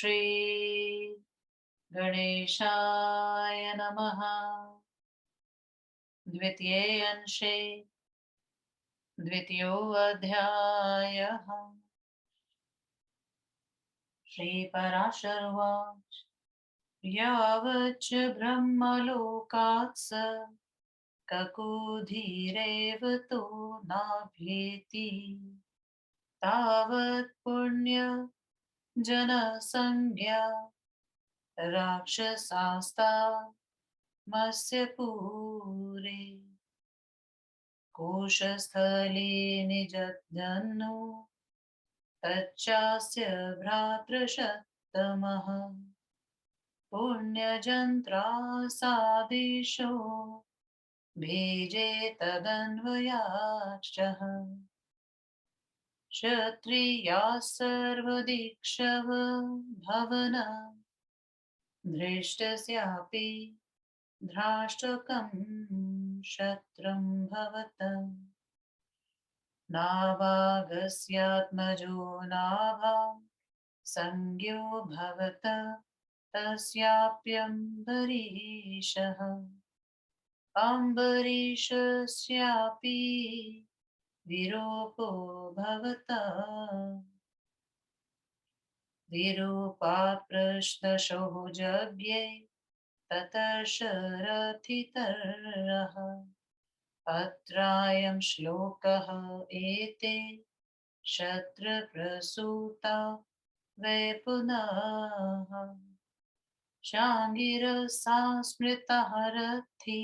श्री गणेशाय नमः। द्वितीये अंशे द्वितीयोऽध्यायः। श्रीपराशर उवाच यावच्च ब्रह्मलोकात् स ककुधीरेव तो नाभ्येति तावत् पुण्य जनसंज्ञा राक्षसास्तामस्य पुरे कोशस्थले निजज्ञन्नो तच्चास्य भ्रातृषत्तमः पुण्यजन्त्रासादिशो भेजे तदन्वयाश्च क्षत्रियाः सर्वदिक्षव भवन धृष्टस्यापि धृष्टकं शत्रं भवत नाभागस्यात्मजो नाभा संज्ञो भवत तस्याप्यम्बरीषः अम्बरीषस्यापि विरूपो भवता विरूपाप्रश्नशो जज्ञे ततः शरथितरः अत्रायं श्लोकः एते शत्रप्रसूता वै पुनः शाङ्गिरसा स्मृतः रथि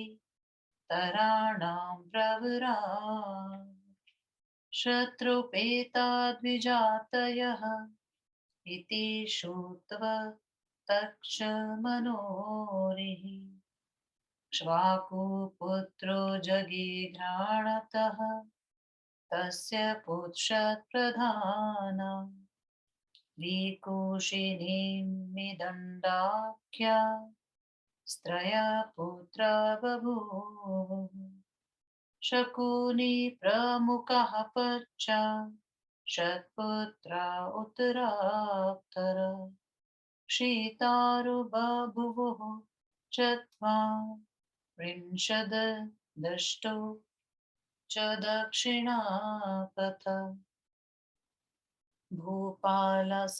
तराणां प्रवरा शत्रुपेता द्विजातयः इति श्रुत्वा तक्षमनोरिः क्ष्वाकुपुत्रो जगीघ्राणतः तस्य पुत्रप्रधाना विकुशिनीमिदण्डाख्या स्त्रया पुत्रा बभूवुः शकुनी प्रमुखः पश्चात् षट्पुत्रा उत्तरात्तर क्षितारो बभूवुः चत्वारिंशदष्टौ च दक्षिणापथ भूपालस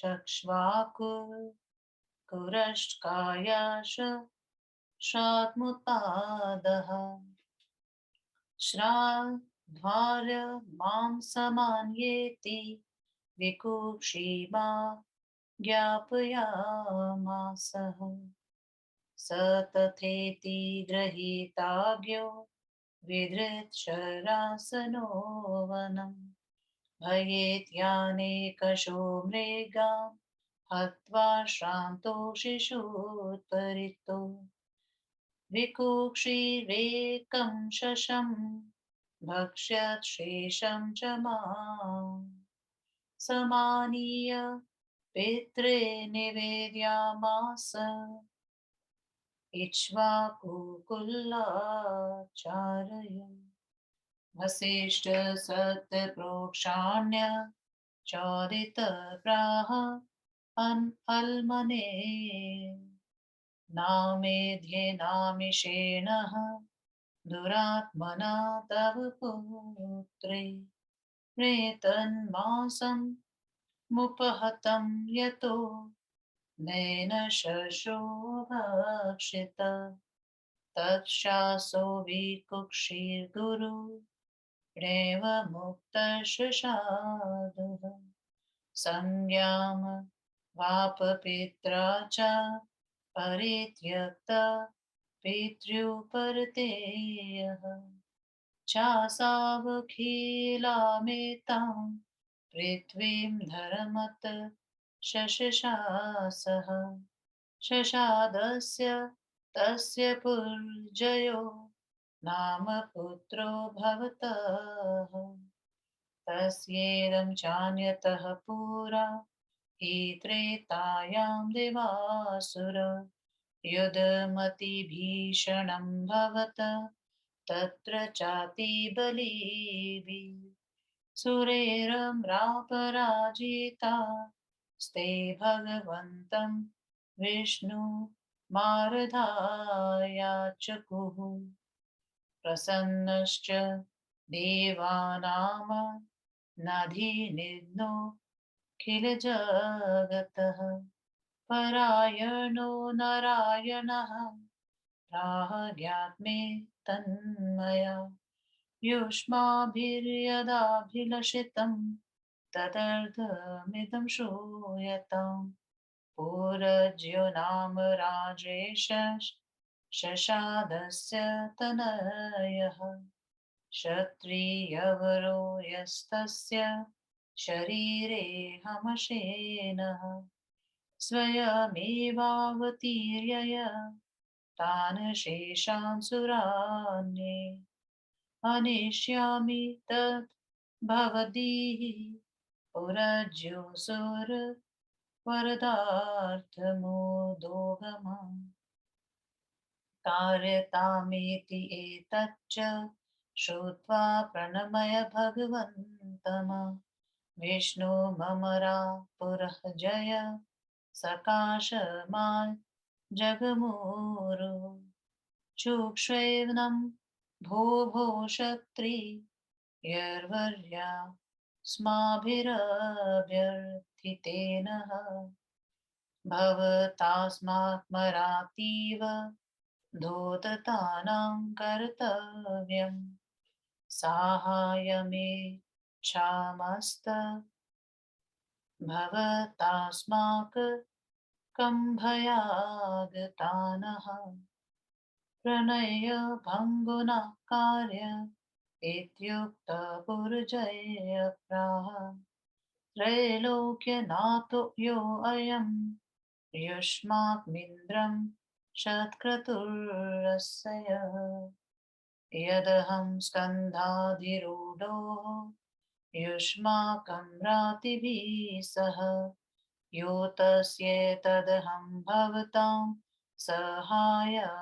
चक्ष्वाकुरष्टकायाश शात्मुत्पादः श्राद्धार्य मां समान्येति विकुक्षीमा ज्ञापयामासः स तथेति गृहीताज्ञो विधृतशरासनो वनम् भयेत्यानेकशो मृगान् हत्वा श्रान्तो शिशुत्परितो विकुक्षीरेकं शशं भक्ष्यत् शेषं च माम् समानीय पित्रे निवेदयामास इक्ष्वाकुकुलाचार्य वसिष्ठ सत्यप्रोक्षाण्य चोदित प्राह अन्मने नामेध्ये नामिषेणः दुरात्मना तव पुत्रे प्रेतन्मासं मुपहतं यतो नैन शशो भक्षित तत्शासो विकुक्षिर्गुरु णेव मुक्तशशादुः संज्ञां वापपित्रा च परित्यक्ता पितृपरतेयः चासावखिलामेतां पृथ्वीं धरमत शशशासः शशादस्य तस्य पुर्जयो नाम पुत्रो भवतः तस्येदं चान्यतः पुरा हि त्रेतायां देवासुर युधमतिभीषणं भवत तत्र चातिबलिभिः सुरेरम्रापराजिता स्ते भगवन्तं विष्णु मारधायाचकुः प्रसन्नश्च देवानाम नधिनिघ्नो किल जगतः परायणो नारायणः प्राह ज्ञात्मे तन्मया युष्माभिर्यदाभिलषितं तदर्थमिदं श्रूयताम् पुरज्यो नाम राजेश शशादस्य तनयः क्षत्रियवरो यस्तस्य शरीरे हमशेनः स्वयमेवावतीर्यय तान् शेषान् सुरान्ये हनिष्यामि तत् भवदीः पुरज्योऽसुरवरदार्थमुदोगमम् कार्यतामेति एतच्च श्रुत्वा प्रणमय भगवन्तम विष्णु ममरा पुरः जय सकाशमान् जगमुरु चुक्ष्वेनं भो भो क्षत्रि यर्वर्या स्माभिरभ्यर्थितेन भवतास्मात्मरातीव धूततानां कर्तव्यम् साहाय्यमेच्छामस्त भवतास्माक कम्भयागतानः प्रणय भङ्गुना कार्य इत्युक्तपुरजय प्राह त्रैलोक्यनाथो योऽयं युष्माकमिन्द्रं शतक्रतुर्यस्य यदहं स्कन्धाधिरूढो युष्माकं रातिभिः सह योतस्येतदहं भवतां सहायस्यामः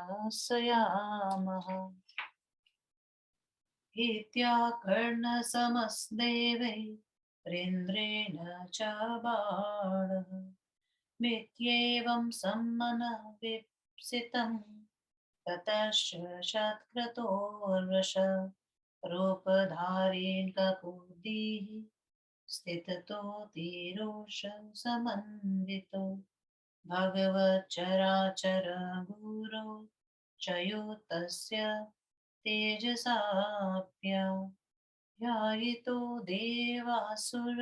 इत्याकर्णसमस्देवैरिन्द्रेण च बाणः मित्येवं सम्मनः विप्सितं ततश्च शतक्रतोर्वश रूपधारेण ककुदिः स्थिततो धीरोष समन्वितो भगवच्चराचर गुरो च यो तस्य तेजसाप्या ध्यायितो देवासुर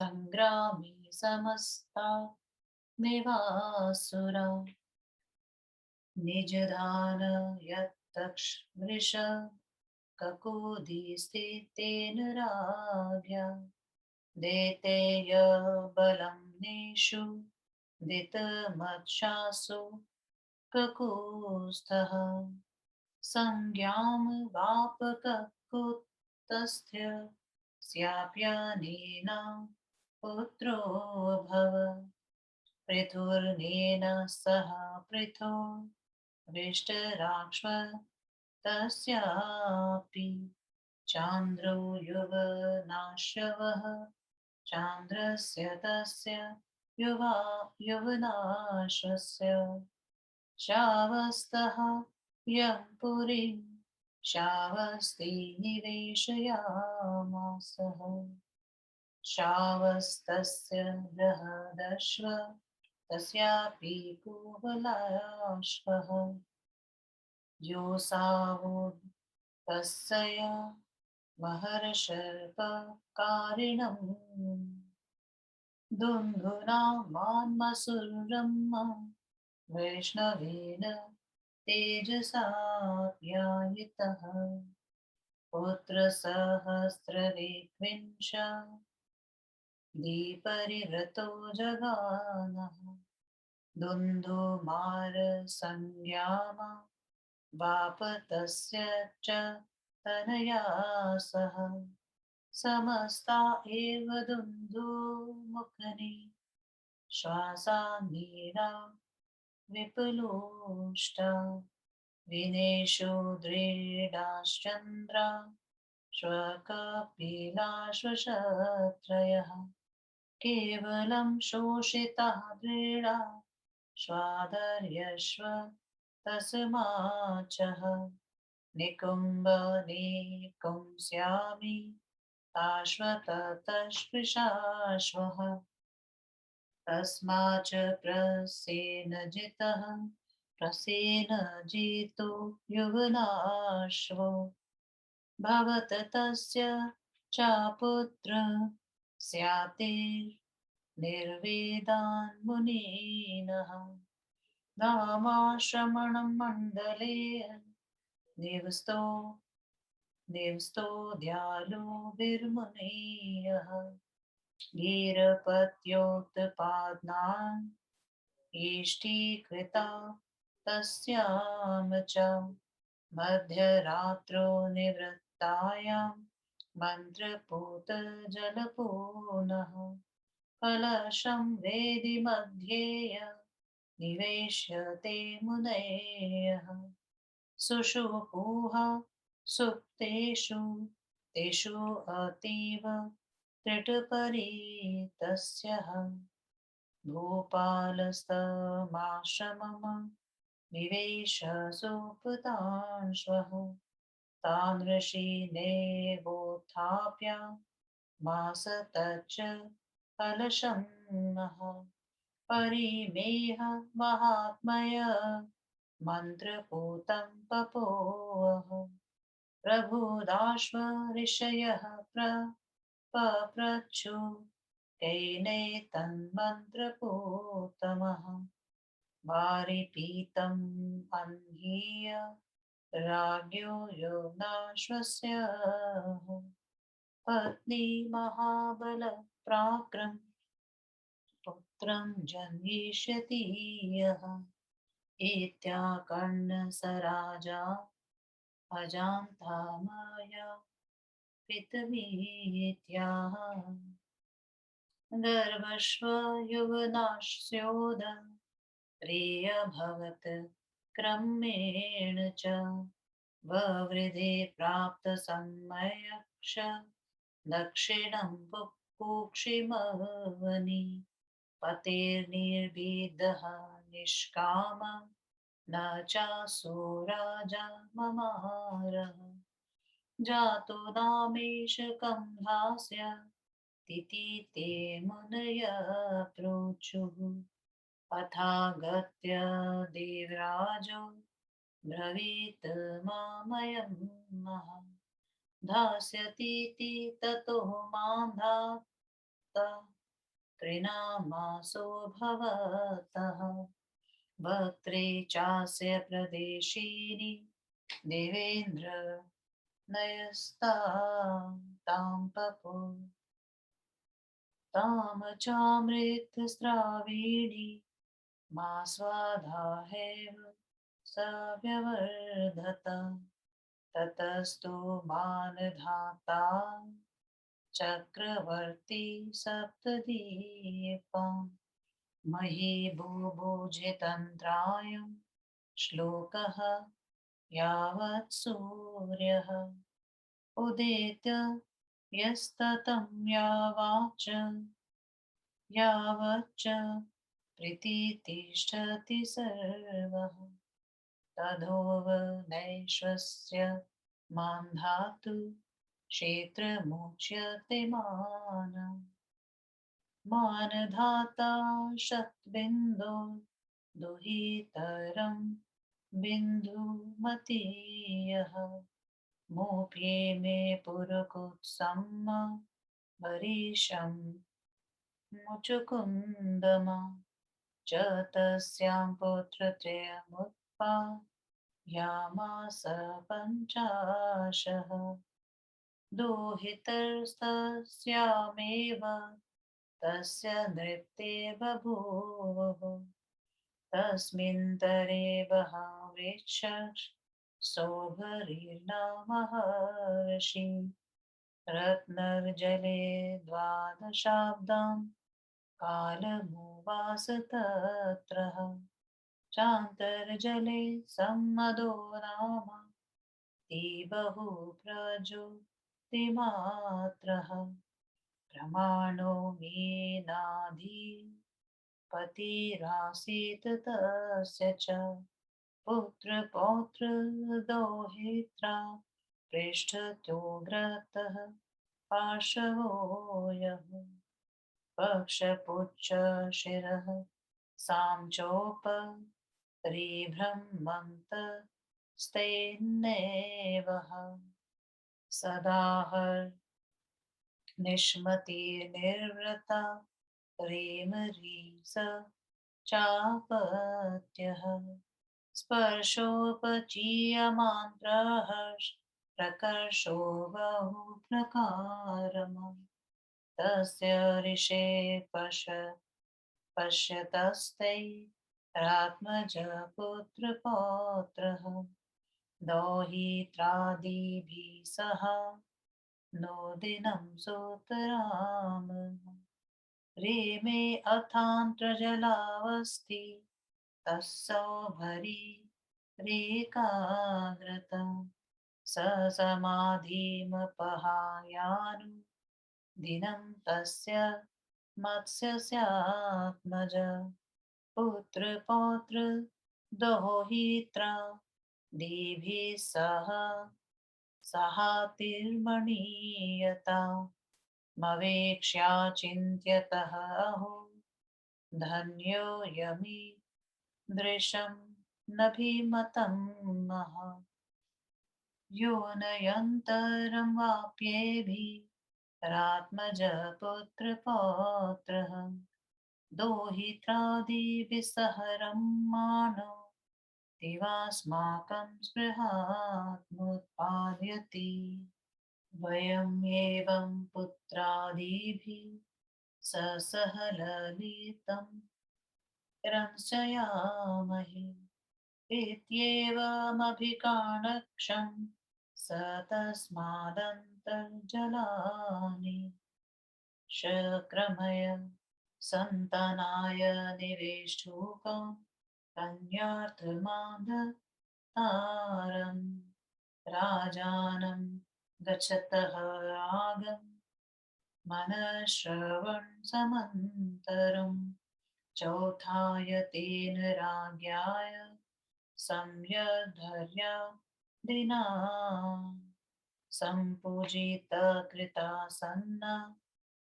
सङ्ग्रामे समस्ता निवासुरा निजधान यत्तक्ष्मृष ककुदिस्थितेन राज्ञा देतेय बलं नेषु दितमक्षासु ककुस्थः संज्ञां वापककुतस्थ्य स्याप्यनेन पुत्रो भव पृथुर्नेन सह पृथो विष्टराक्ष्व चान्द्रो युवनाशवः चान्द्रस्य तस्य युवनाशस्य शावस्तः यं पुरीं शावस्ति निवेशयामासः शावस्तस्य बृहदश्व तस्यापि कुवलाश्वः योऽसावुस्तस्य महर्षपकारिणम् दुन्दुना मान्मसुरम् वैष्णवेन तेजसा ज्ञायितः पुत्रसहस्रविद्विंश द्विपरिवृतो जगानः दुन्दुमारसंज्ञामा बापतस्य च तनया सह समस्ता एव दुन्दुमुखनि श्वासान्निरा विपुलोष्टा विनेषु दृढाश्चन्द्रा श्वकपिलाश्वशत्रयः केवलं शोषितः दृढा स्वाधर्यश्व तस्माचः निकुम्भनिकुंस्यामि शाश्वततस्पृशाश्वः तस्माच्च प्रसेन जितः प्रसेन जितो युवनाश्वो भवत तस्य चापुत्र स्यातिर्निर्वेदान् मुनीनः नामाश्रमणं मण्डले निवस्तो निवस्तो दयालो विर्मुनेयः वीरपत्योत्पादनान् इष्टीकृता तस्यां च मध्यरात्रो निवृत्तायां मन्त्रपूतजलपूनः कलशं वेदि मध्येय निवेश्य ते मुनयः सुषुपुः सुप्तेषु तेषु अतीव त्रिटपरितस्यः भूपालस्तमाश्रमं विवेश सुपुतांश्वः तान् ऋषीनेवोत्थाप्य मास तच्च कलशं नः परिमेह महात्मय मन्त्रपूतं पपोह प्रभुदाश्व ऋषयः पप्रच्छु कैनेतन्मन्त्रपूतमः वारिपीतम् अह्नीय राज्ञो योनाश्वस्य पत्नी महाबलप्राक्रम् पुत्रं जन्यिष्यति यः इत्याकर्ण्य स राजा अजान्ता माया पितवीत्याह गर्भस्व युवनाश्योद प्रियभवत् क्रमेण च ववृधे प्राप्तसम्मयक्ष दक्षिणं कुक्षिमवनि पतेर्निर्विदः निष्काम न चासो राजा ममारः जातो नामेश कम्भास्य तिथि ते मुनय प्रोचुः अथागत्य देवराजो ब्रवीत मामयं महः धास्यतीति ततो मां धाता त्रिणामासो भवतः वक्त्रे चास्य प्रदेशीनि देवेन्द्र नयस्तां तां पपु ताम चामृतस्राविणी मा स्वाधाहेव स व्यवर्धत ततस्तु मानधाता चक्रवर्ती सप्तदीपान् महीभूभुजितन्त्रायं श्लोकः यावत् सूर्यः उदेत्य यस्ततं यावच्च प्रीतितिष्ठति सर्वः तदोवनैश्वस्य मां धातु क्षेत्रमुच्यते मानधाता शतबिन्दो दुहितरं बिन्दुमतीयः मोऽप्ये मे पुरकुत्सम हरीशं मुचुकुन्दमा च तस्यां पुत्रत्रयमुत्पायामास पञ्चाशः दुहितरस्तस्यामेव तस्य नृत्ये बभूवुः तस्मिन्तरे बह्वीक्षः सौभरीर्नामहर्षि रत्नर्जले द्वादशाब्दां कालमुवास तत्र चान्तर्जले सम्मदो नाम ति बहु प्रज्योतिमात्रः प्रमाणो मीनाधिपतिरासीत् तस्य च पुत्रपौत्र दोहित्रा पृष्ठतोग्रतः पार्श्वो यः पक्षपुच्छ शिरः सांचोपरिभ्रमन्तस्तेन्नेवः सदाहर निष्मतिर्निर्वृता ह्रीमरी स चापत्यः स्पर्शोपचीयमान्त्रहर्ष प्रकर्षो बहुप्रकारम् तस्य ऋषे पश्यतस्ते रात्मज पुत्रपौत्रः दोहित्रादिभिः सह नोदिनं सोतराम रेमे अथान्त्रजलावस्ति तस्सौभरी रेकाग्रता स समाधिमपहायानु दिनं तस्य मत्स्यस्यात्मज पुत्रपौत्र दोहित्रा दिभिः सह सहातिर्मणीयता मवेक्ष्याचिन्त्यतः अहो धन्यो यमि दृशं नभिमतं महा योनयन्तरं वाप्येभिरात्मज पुत्रपौत्रः दोहित्रादिभिस्सह मानो दिवास्माकं स्पृहात्मुत्पाद्यति वयम् एवं पुत्रादिभिः सह ललितं रंसयामहि इत्येवमभिकाणक्षं स तस्मादन्तर्जलानि शक्रमय सन्तानाय निवेष्टुकं कन्यार्थमादतारम् राजानं गच्छतः रागं मनश्रवणसमन्तरं चौथाय तेन राज्ञाय सम्यग्धर्या दिना सम्पूजितकृतासन्ना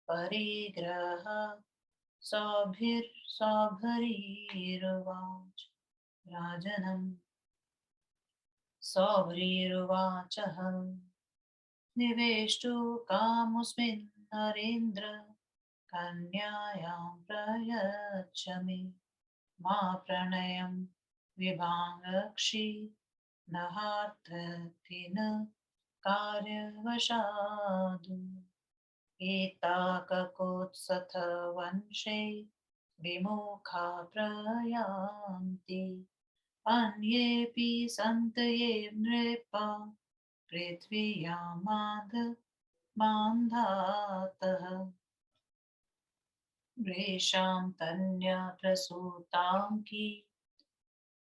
परिग्रह सौभरीरुवाच राजनं सौभरीरुवाचः निवेष्टु कामुस्मिन् नरेन्द्र कन्यायां प्रयच्छ मे मा प्रणयं विभाङ्क्षि नहार्थथिन कार्यवशादु एताककोत्सथ वंशे विमुखा प्रयान्ति अन्येऽपि सन्तये नृपा पृथ्व्यामाद मान्धातः वृषां तन्यप्रसूतां की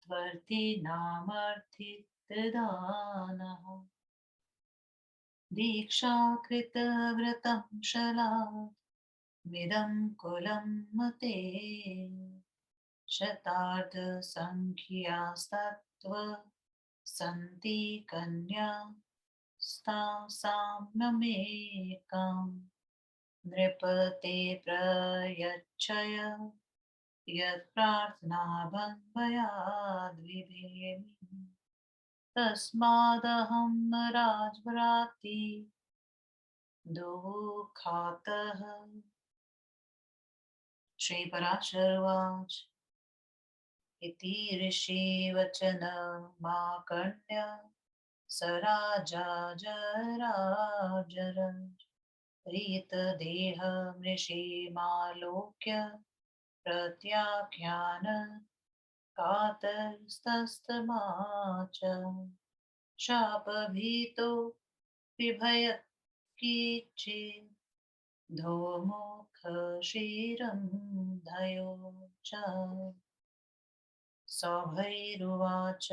त्वर्थिनामर्थितदानः दीक्षाकृतव्रतं शलामिदं कुलं मते शतार्धसङ्ख्यास्तत्त्व सन्ति कन्या साम्यमेकाम् नृपते प्रयच्छय यत्प्रार्थना भङ्गयाद्विभेमि तस्मादहं राजभ्राति दुःखातः श्रीपराशरवाच इति ऋषिवचनमाकर्ण्य स राजा जराजर रीतदेहमृषिमालोक्य प्रत्याख्यान कातरस्तस्तमाच शापभीतो बिभयत्किञ्चित् धूमुखशीरं धयो च सौभैरुवाच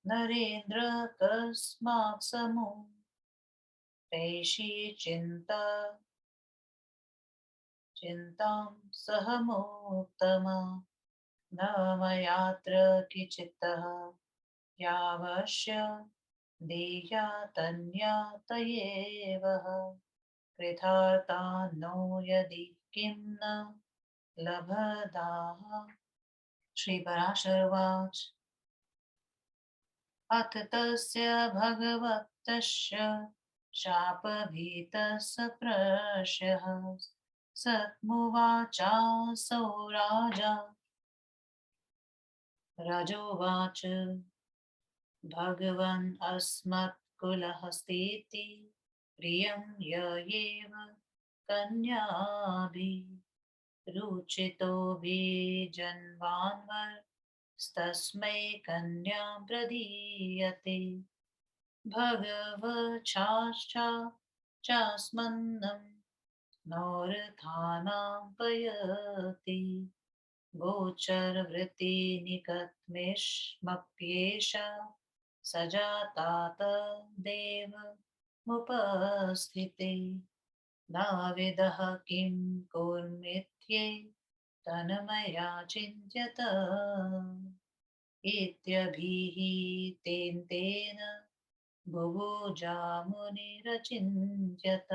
नरेन्द्र कस्मात् समो पैशी चिन्तां सहमोत्तमा न मयात्र किचित्तः यावश्य देया तन्या तयेवः कृतार्था नो यदि किं न लभदाः श्री पराशरवाच अथ तस्य भगवतस्य शापभीतः स प्रश्यः सत्मुवाचासौ राजा रजोवाच भगवन् अस्मत्कुलहस्तेति प्रियं य एव कन्याभिः रुचितोऽभिजन्वान्वस्तस्मै कन्यां प्रदीयते भगवच्छाश्चा चास्मन्नं नोरथानां पयति गोचरवृत्तिनिकथमिष्मप्येषा सजातात देवमुपस्थिते नाविदः किं कुर्मित्ये तन्मया चिन्त्यत इत्यभिहितेन बुभुजामुनिरचिन्त्यत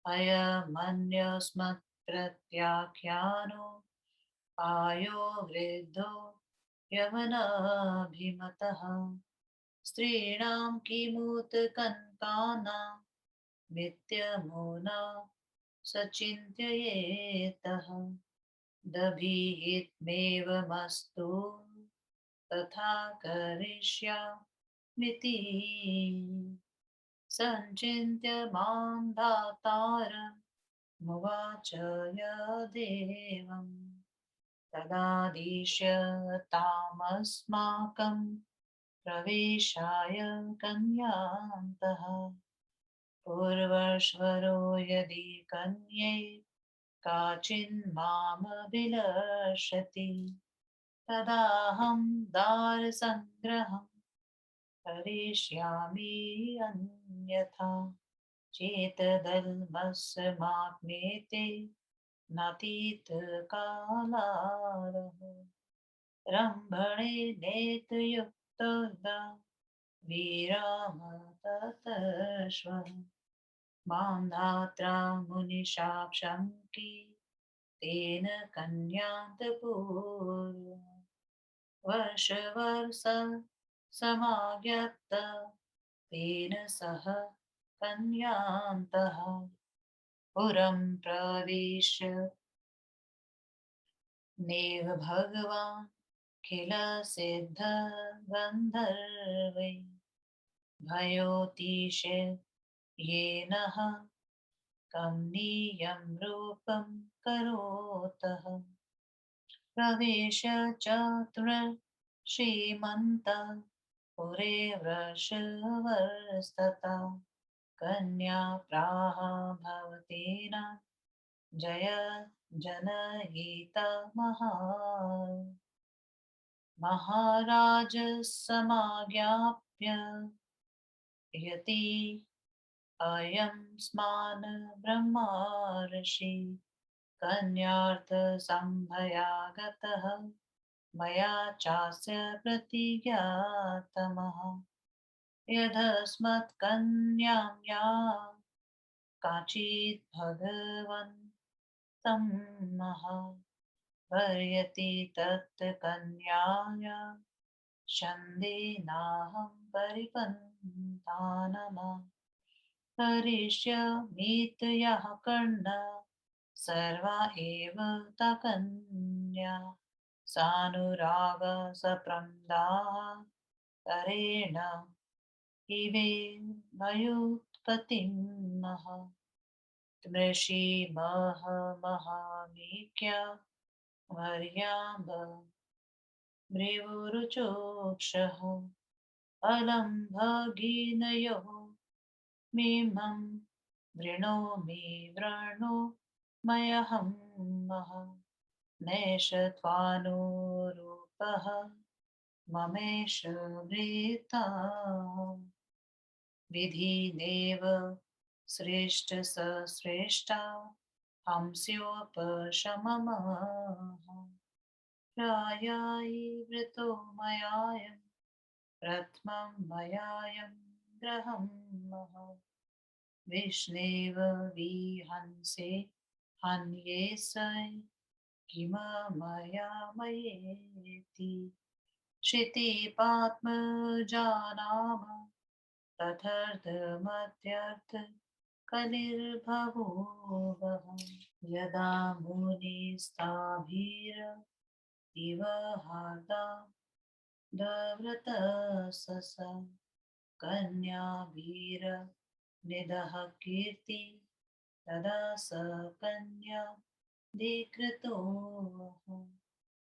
अयमन्यस्मत्प्रत्याख्यानो आयो वृद्धो यवनाभिमतः स्त्रीणां किमुत्कन्तानां नित्यमुना सचिन्तयेतः दभिहितमेवमस्तु तथा करिष्यामिति सञ्चिन्त्य मां दातारमुवाच यदेवम् तदादिश्यतामस्माकं प्रवेशाय कन्यान्तः पूर्वश्वरो यदि कन्ये काचिन्मामभिलषति तदाहं दारसङ्ग्रहं करिष्यामि अन्यथा चेतदल्मस्मात्मेते नातीतकालारः रम्भणे नेतयुक्तदा विरामततश्वः मां धात्रा मुनिशाक्षङ्की तेन कन्यान्तपूर्व वर्षवर्ष समागत तेन सह कन्यान्तः पुरं प्रविश्य नेव भगवान् किल सिद्धगन्धर्वै भयोतिशे येनः कमनीयं रूपं करोतः प्रवेश चतुर्षीमन्तः पुरे वृषवर्स्तथा कन्या प्राह भवतेन जय जनयिता महाराज समाज्ञाप्य यति अयं स्मान ब्रह्मर्षि कन्यार्थसंभयागतः मया चास्य प्रतिज्ञातमः यदस्मत्कन्यां या काचित् भगवन् तं महा वर्यति तत्कन्याया छन्देनाहं परिपन्तानमा करिष्यामीतयः कर्ण सर्वा एव तकन्या सानुरागसप्रमदाः करेण इवे भयोत्पत्तिं महा मृषि महामीक्या वर्याम्ब भृगुरुचोक्षः अलं भगिनयोः मिमं वृणोमि वृणोमयहं महा नेषत्वानुरूपः ममेष वृता विधिनेव श्रेष्ठ सश्रेष्ठा हंस्योपशममः प्रायायि वृतो मयायं प्रथमं मयायं ग्रहं महः विष्णेव विहंसे हन्येसै किममया मयेति क्षितिपात्मजानाम तथार्थमत्यर्थ कलिर्बभूवः यदा मुनिस्ताभिरिव हार्दा दव्रतसस कन्याभिर्निदः कीर्ति तदा स कन्या धिकृतो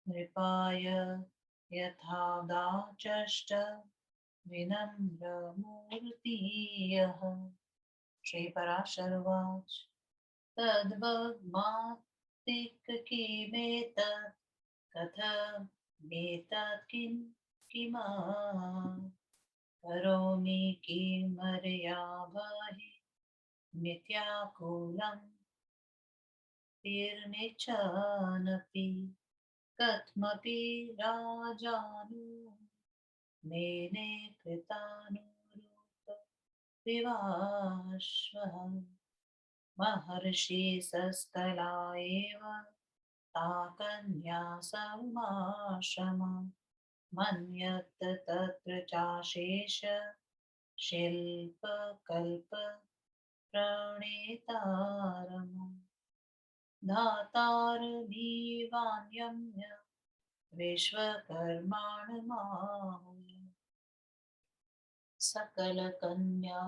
नृपाय यथादाचष्ट विनम्रमूर्तियः श्रीपराशरुवाच तद्भग्मातिकिमेतत् कथमेतत् किमा करोमि किमर्या बहि मिथ्याकुलं तीर्निच्छनपि कथमपि राजानु मेने कृतानुरूप विवाश्वः महर्षि सस्कला एव ता कन्या समाश्रम मन्यत् तत्र चाशेष शिल्पकल्प प्रणेतारम् धातारमीवान्यम्य विश्वकर्माणमाहुः सकलकन्या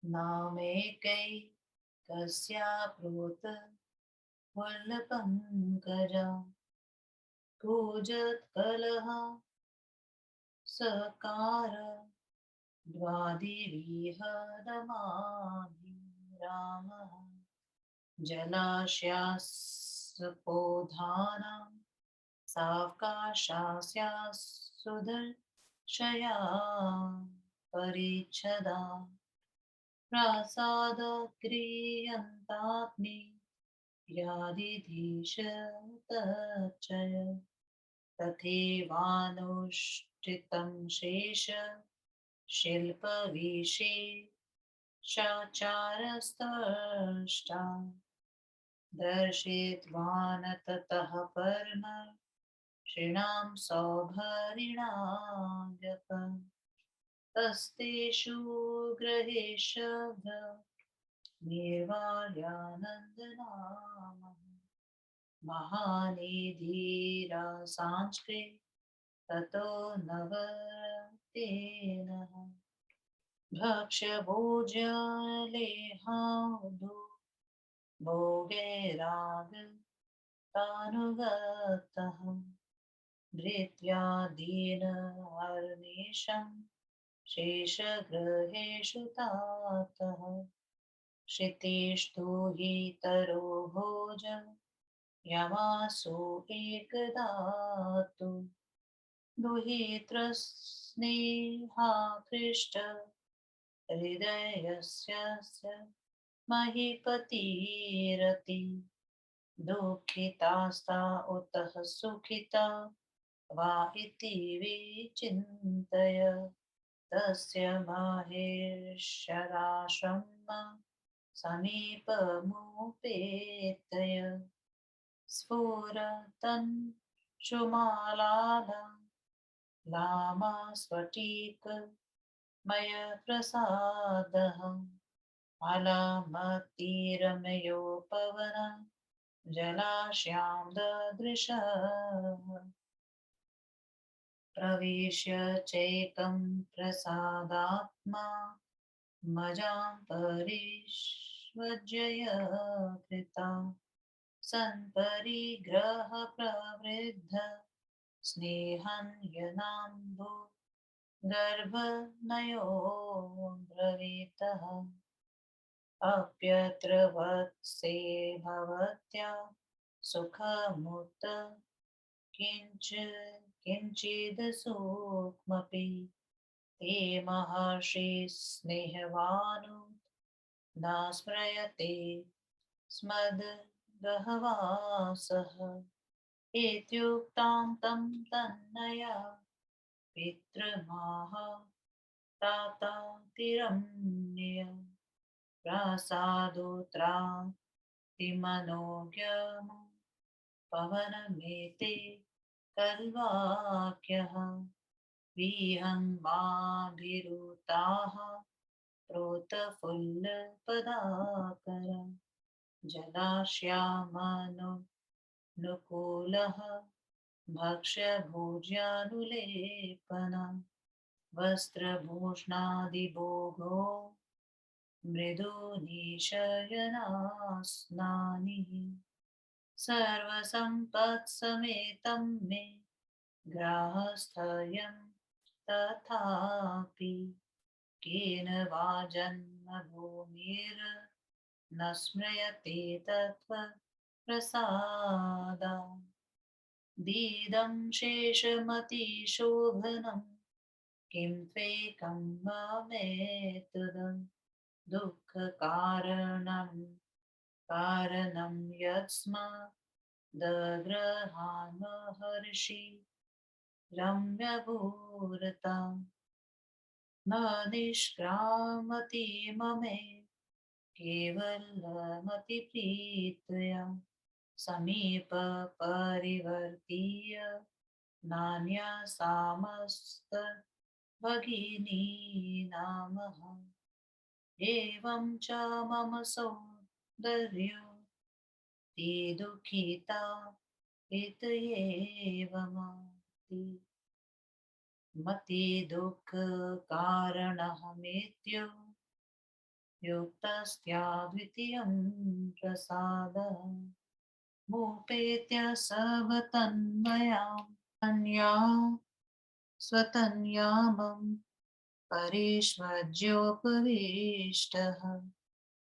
नामैकैकस्याप्लुत वल्लपङ्कजा कूजत्कलह सकार द्वादिविहदमाभिरामः जलाशयास्पोधानां सावकाशास्यासुदर्शया परिच्छदा प्रासादगृह्यन्तात्मे यादिधीश तच्चय तथैवानुष्ठितं शेष शिल्पविशेषाचारस्तष्टा दर्शयित्वान् ततः पर्णषीणां सौभरिणां तस्तेषु ग्रहेषु निर्वाल्यानन्दनामः महानिधिरासांस्कृ ततो नवतेनः भक्ष्यभोज्यलेहाधु भोगैरागतानुगतः धृत्यादीन अर्निशं शेषगृहेषु तातः क्षितिस्तु हि तरो भोज यमासु एकदातु दुहितृस्नेहाकृष्ट हृदयस्य महीपतिरति दुःखितास्ता उतः सुखिता वा इति विचिन्तय तस्य माहेश्वराश्रम समीपमुपेतय स्फुरतन् शुमालाला लामा स्फटिक मय प्रसादः अलमतिरमयो पवन जलाश्यां ददृशः प्रविश्य चैकं प्रसादात्मा मजां परिष्वज्य कृता सन्परिग्रहप्रवृद्ध स्नेहन्यनाम्बु गर्भनयो ब्रवीतः अप्यत्र वत्से भवत्या सुखमुत किञ्चिद् सूक्ष्मपि ते महर्षि स्नेहवानु न स्मृयते स्मद्गहवासः इत्युक्तां तं तन्नया पितृमाह तातातिरम्य प्रसादोत्रातिमनोज्ञम् पवनमेते कल्वाक्यः विहङ्माभिरुताः प्रोतफुल्लपदाकर जलाश्यामनुकूलः भक्ष्यभोज्यानुलेपना वस्त्रभूषणादिभोगो मृदुनिशयनास्नानिः सर्वसम्पत्समेतं मे ग्राहस्थयं तथापि केन वा जन्मभूमिर्न स्मृयते तत्त्वप्रसादा दीदं शेषमतिशोभनं किं त्वेकं मामेतद कारणं यत्स्मादग्रहामहर्षि रम्यभूरता न निष्क्रामति ममे केवलमतिप्रीत्या समीपपरिवर्तीय नान्यसामस्तभगिनीनामः एवं च मम सौन्दर्यो ते दुःखिता इत्येवमति मति दुःखकारणहमेत्यो युक्तस्त्याद्वितीयं प्रसादः मुपेत्य सवतन्मयाम् अन्या स्वतन्यामं परिष्वज्योपविष्टः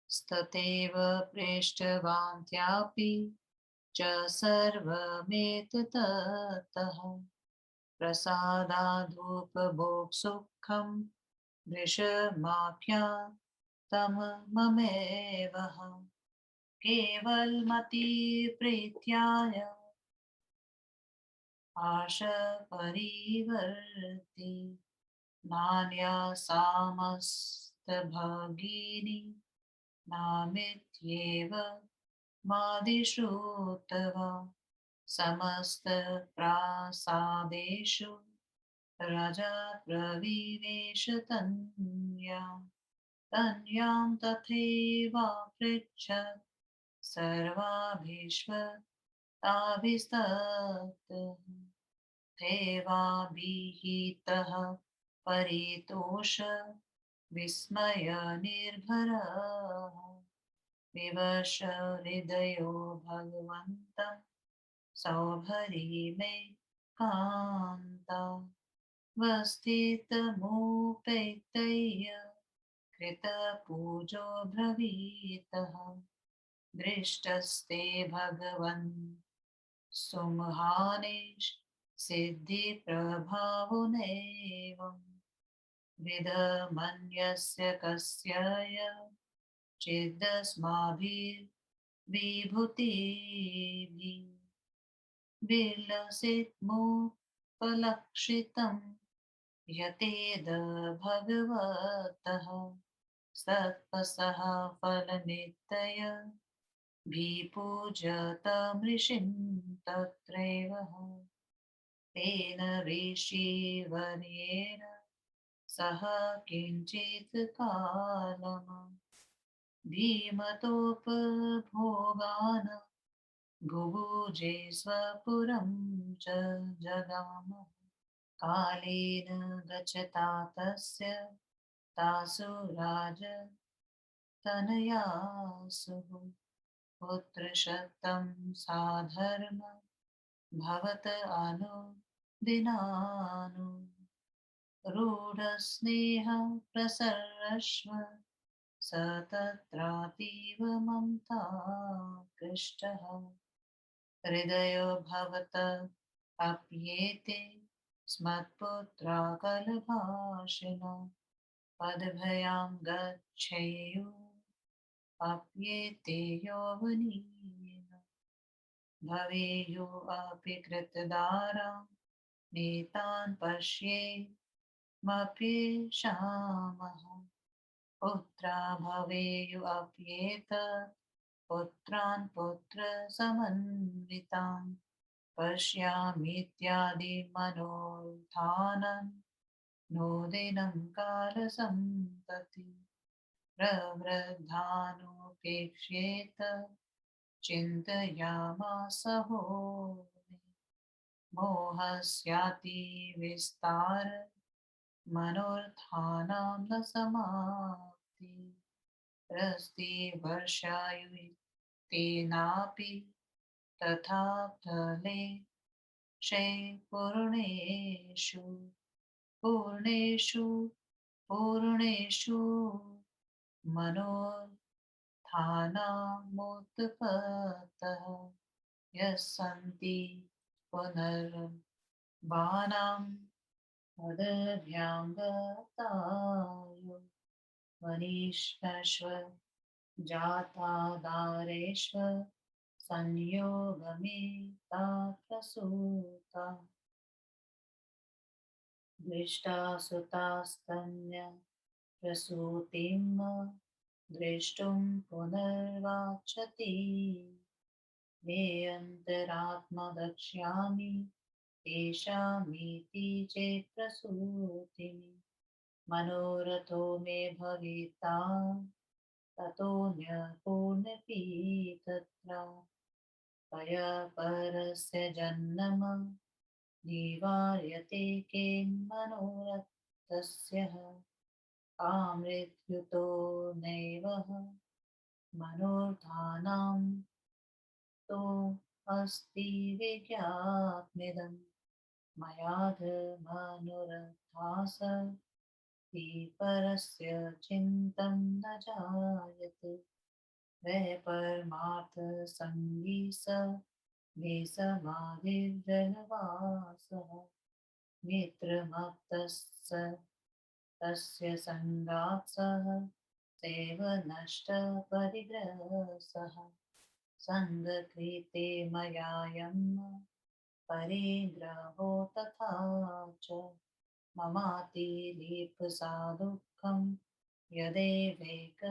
स्ततेव पृष्ठवान्त्यापि च सर्वमेततः प्रसादादुपभोक्सुखं वृषमाख्यातममेवः केवलमतिप्रीत्याय आशपरिवर्ति नान्यासामस्तभगिनी नामित्येव मादिश्रुतवा समस्तप्रासादेषु राजा प्रविवेश तन्यां तथैवापृच्छत् सर्वाभीष्टाभिस्ततः थैवाभिहितः परितोष विस्मयनिर्भरः विवश हृदयो भगवन्तं सौभरी मे कान्ता वस्थितमुपेतय्य कृतपूजो ब्रवीतः दृष्टस्ते भगवन् सुमहानेश सिद्धिप्रभावुनेवम् विधमन्यस्य कस्य चिदस्माभिर्विभूतिभिः विलसितमुपलक्षितं यतेद भगवतः सत्पसः फलनित्य विपूजतमृषिं तत्रैव तेन ऋषिवर्येण सह किञ्चित् कालम् धीमतोपभोगान् बुभुजे स्वपुरं च जगाम कालेन गच्छता तस्य तासु राजतनयासुः पुत्रशतं साधर्म भवत अनुदिनानु रूढस्नेह प्रसरश्व स तत्रातीव ममता कृष्टः हृदयो भवत अप्येते स्मत्पुत्रा कलभाषिणो पदभयां गच्छेयुः अप्येते यौवनेन भवेयु अपि कृतदारा नेतान् पश्येमप्येषामः पुत्रा भवेयु अप्येत पुत्रान् पुत्रसमन्वितान् पश्यामीत्यादि मनोत्थानं नोदिनं कालसम्प्रति प्रवृद्धानुपेक्ष्येत चिन्तयामास मोहस्यातिविस्तार मनोर्थानां न समाप्ति रस्ति वर्षायुतेनापि तथा फले क्षे पूर्णेषु पूर्णेषु मनोत्थानामुत्पत्तः यस्सन्ति पुनर्बाणां मदभ्याङ्गतायो मनीष्णश्व जातादारेष्व संयोगमेता प्रसूता दृष्टा सुतास्तन्य प्रसूतिं द्रष्टुं पुनर्वाचति मे अन्तरात्मदक्ष्यामि तेषामीति चेत् प्रसूतिनि मनोरथो मे भविता ततोऽन्यपूर्णपि तत्र त्वया परस्य जन्म निवार्यते केन्मनोरथस्य आमृत्युतो नैव मनोर्थानां तो अस्ति विज्ञातमिदं मयाधमनुरथास हि परस्य चिन्तं न जायते वै परमार्थसङ्गी स विसमाधिर्जनवासः मित्रमप्तस्य तस्य सङ्गात् सह सेव नष्टपरिग्रहसः सङ्गकृते मयायं परिग्रहो तथा च ममातिलिप्सा दुःखं यदेवैकशरीरजन्म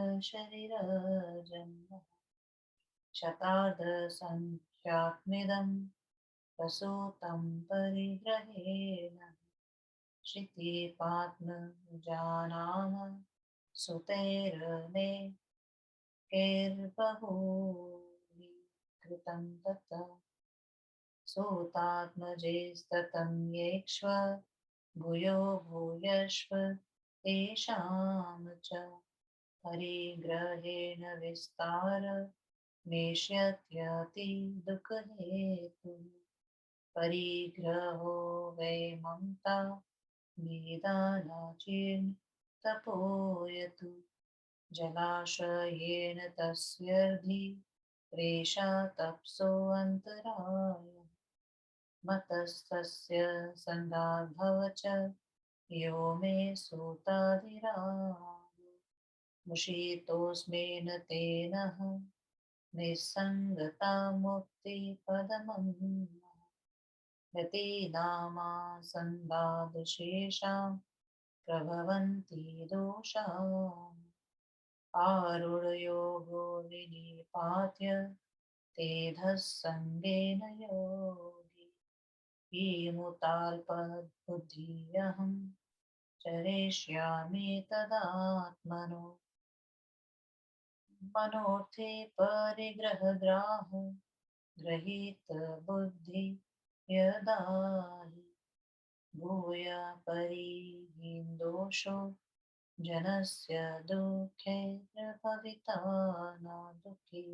शतार्धसङ्ख्यात्मिदं प्रसूतं परिग्रहेण क्षितिपात्मजानान सुतैर्नेकैर्बहूनि कृतं तत् सूतात्मजेस्ततं येक्ष्व भूयो भूयश्व तेषां च परिग्रहेण विस्तार नेष्यत्यति दुःखहेतुः परिग्रहो वै ममता निदानाचीर्ण तपोयतु जलाशयेन तस्यर्धि रेषा तप्सोऽन्तराय मतस्तस्य सन्दाभव च यो मे सूताधिरायो मुषितोऽस्मेन तेनः निस्सङ्गता मुक्तिपदमम् यतीनामा सन्दादशेषां प्रभवन्ति दोषाः आरुढयोगो विनिपात्य तेधस्सङ्गेन योगी ईमुताल्पबुद्धिरहं चरिष्यामि तदात्मनो मनोर्थे परिग्रहग्राह गृहीतबुद्धि यदा हि भूय परिहीन्दोषो जनस्य दुःखे प्रभविता न दुःखी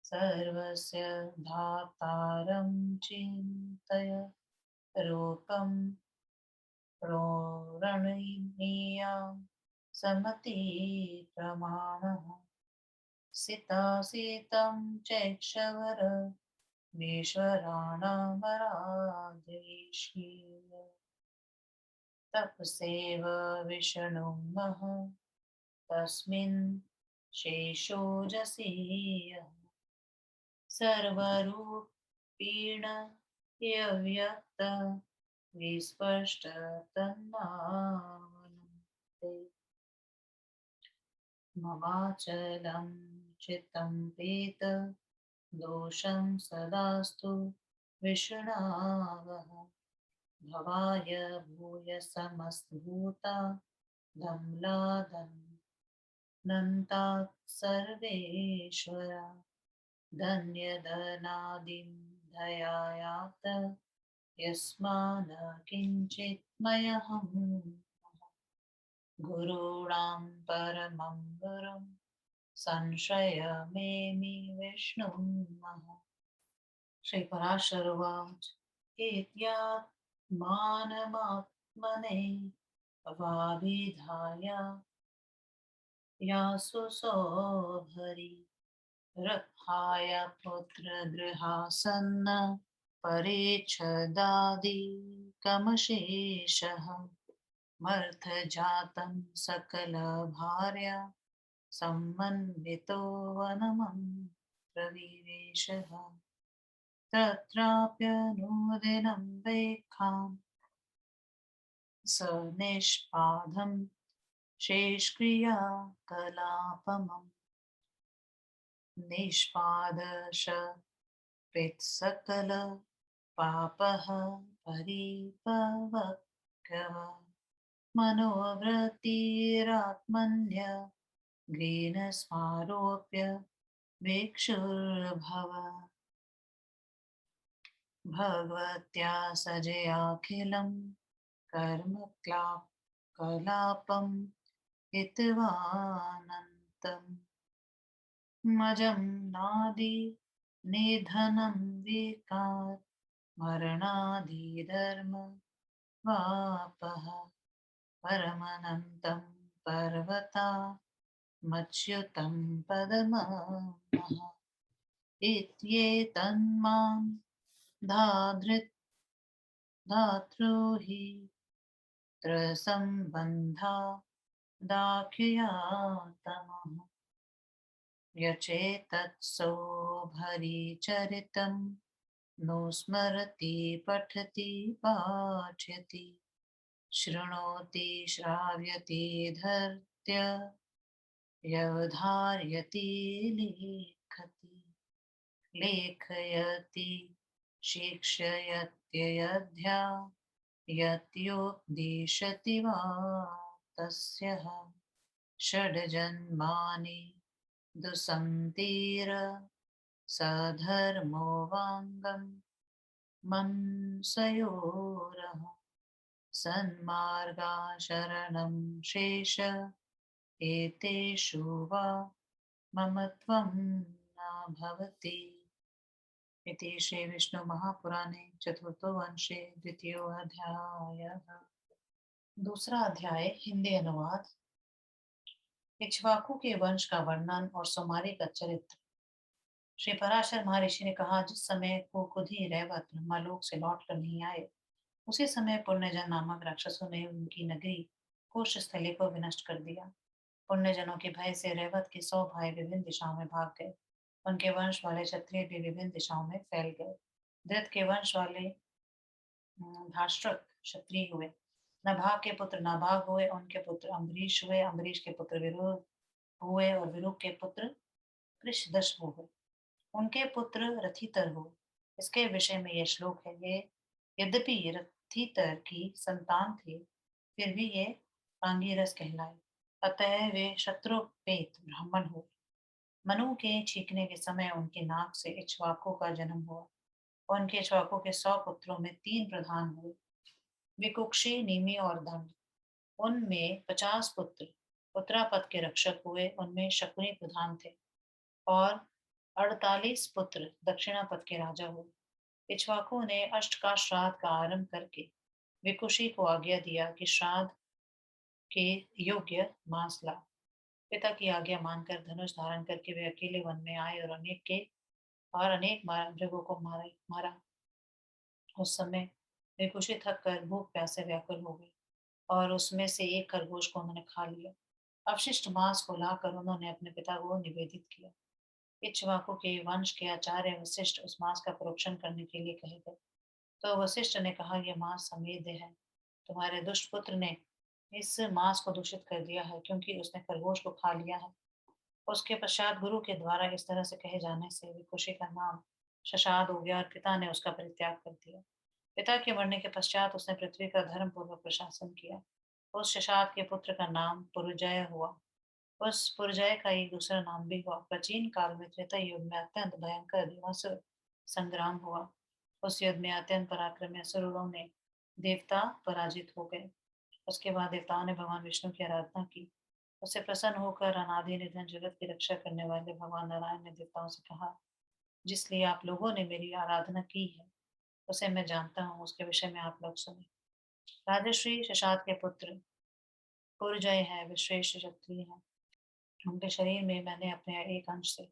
सर्वस्य धातारं चिन्तय रूपं प्रोरणीयां समति प्रमाणः सितासितं चैक्षवर मीश्वराणामराधीशीय तपसेव विष्णुं मह तस्मिन् शेषोजसी यः सर्वरूपीण यव्यक्त विस्पष्ट तन्नामनुते ममाचलं चित्तं पीत दोषं सदास्तु विषणावः भवाय भूयसमस्भूता धम्लादन्नन्तात् सर्वेश्वरा धन्यधनादिं दयायात यस्मान् किञ्चित् मयहं गुरूणां परमं गुरुं संश्रयमेमि विष्णुं महः श्री पराशर उवाच एत्यात्मानमात्मने अवाभिधाय यासु सोऽभरि रथाय पुत्रगृहासन्न परिच्छदादिकमशेषः मर्थजातं सकलभार्या सम्मन्वितो वनमन्त्रविवेशः तत्राप्यनुदिनं वेत्खां स निष्पादं शेषक्रियाकलापमं निष्पादश पित्सकल पापः परिपवक्कव मनोवृत्तिरात्मन्य ग्रेण स्मारोप्य भिक्षुर्भव भगवत्या सजयाखिलं कर्म कलापं हित्वानन्तम् मजं नादि निधनं विकार मरणादिधर्म वापः परमनन्तं पर्वता मच्युतं पदमः इत्येतन्मां धाधृत् धातृहि त्रसम्बन्धा दाख्यातमः यचेतत्सोभरिचरितं नो स्मरति पठति पाठयति शृणोति श्राव्यति धर्त्य यवधार्यति लिखति लेखयति शिक्षयत्ययध्या यत्योपदिशति वा तस्यः षड्जन्मानि दुसन्तीर सधर्मो वाङ्गं मंसयोरः सन्मार्गाशरणं शेष एतेषु वा मम त्वं न भवति इति श्री विष्णु महापुराणे चतुर्थो वंशे द्वितीयो अध्यायः दूसरा अध्याय हिंदी अनुवाद इक्ष्वाकु के वंश का वर्णन और सोमारी का चरित्र श्री पराशर महर्षि ने कहा जिस समय को खुद ही रैवत ब्रह्मलोक से लौट कर नहीं आए उसी समय पुण्यजन नामक राक्षसों ने उनकी नगरी कोशस्थली को विनष्ट कर दिया पुण्यजनों के भय से रैवत के 100 भाई विभिन्न दिशाओं में भाग गए उनके वंश वाले क्षत्रिय भी विभिन्न दिशाओं में फैल गए धृत के वंश वाले धार्ष्टृक क्षत्रिय हुए नभाग के पुत्र नाभाग हुए उनके पुत्र अम्बरीश हुए अम्बरीश के पुत्र विरोध हुए और विरूप के पुत्र कृषदश हुए उनके पुत्र रथितर हुए इसके विषय में यह श्लोक है ये यद्यपि रथितर की संतान थे फिर भी ये आंगिरस कहलाए अतः वे शत्रुपेत ब्राह्मण हुए मनु के छींकने के समय उनके नाक से इक्ष्वाकु का जन्म हुआ उनके इक्ष्वाकु के 100 पुत्रों में 3 प्रधान हुए विकुक्षी निमि और दंड उनमें 50 पुत्र उत्तरापद के रक्षक हुए उनमें शकुनी प्रधान थे और 48 पुत्र दक्षिणापद के राजा हुए इक्ष्वाकु ने अष्ट का श्राद्ध का आरंभ करके विकुशी को आज्ञा दिया कि श्राद्ध के योग्य मांस ला पिता की आज्ञा मानकर धनुष धारण करके वे अकेले वन में आए और अनेक मृगों को मारा उस समय वे खुशी थक कर भूख प्यासे व्याकुल हो गए और उसमें से एक खरगोश को उन्होंने खा लिया अवशिष्ट मांस को लाकर उन्होंने अपने पिता को निवेदित किया। इक्ष्वाकु के वंश के आचार्य वशिष्ठ उस मांस का परोक्षण करने के लिए कहे गए। तो वशिष्ठ ने कहा, यह मांस समेध है। तुम्हारे दुष्ट पुत्र ने इस मांस को दूषित कर दिया है, क्योंकि उसने खरगोश को खा लिया है। उसके पश्चात गुरु के द्वारा इस तरह से कहे जाने से विकुशी का नाम शशाद हो गया और पिता ने उसका परित्याग कर दिया। पिता के मरने के पश्चात उसने पृथ्वी का धर्म पूर्वक प्रशासन किया। उस शशाद के पुत्र का नाम पुरुजय हुआ। उस पुरजय का एक दूसरा नाम भी हुआ। प्राचीन काल में त्रेता युग में अत्यंत भयंकर दिवासुर संग्राम हुआ। उस युद्ध में अत्यंत पराक्रमी असुरों ने देवता पराजित हो गए। उसके बाद देवताओं ने भगवान विष्णु की आराधना की। उससे प्रसन्न होकर अनादि निधन जगत की रक्षा करने वाले भगवान नारायण ने देवताओं से कहा, जिसलिए आप लोगों ने मेरी आराधना की है उसे मैं जानता हूँ, उसके विषय में आप लोग सुने। राजश्री शशाद के पुत्र पुरजय है, वे श्रेष्ठ क्षत्रिय हैं। उनके शरीर में मैंने अपने एक अंश से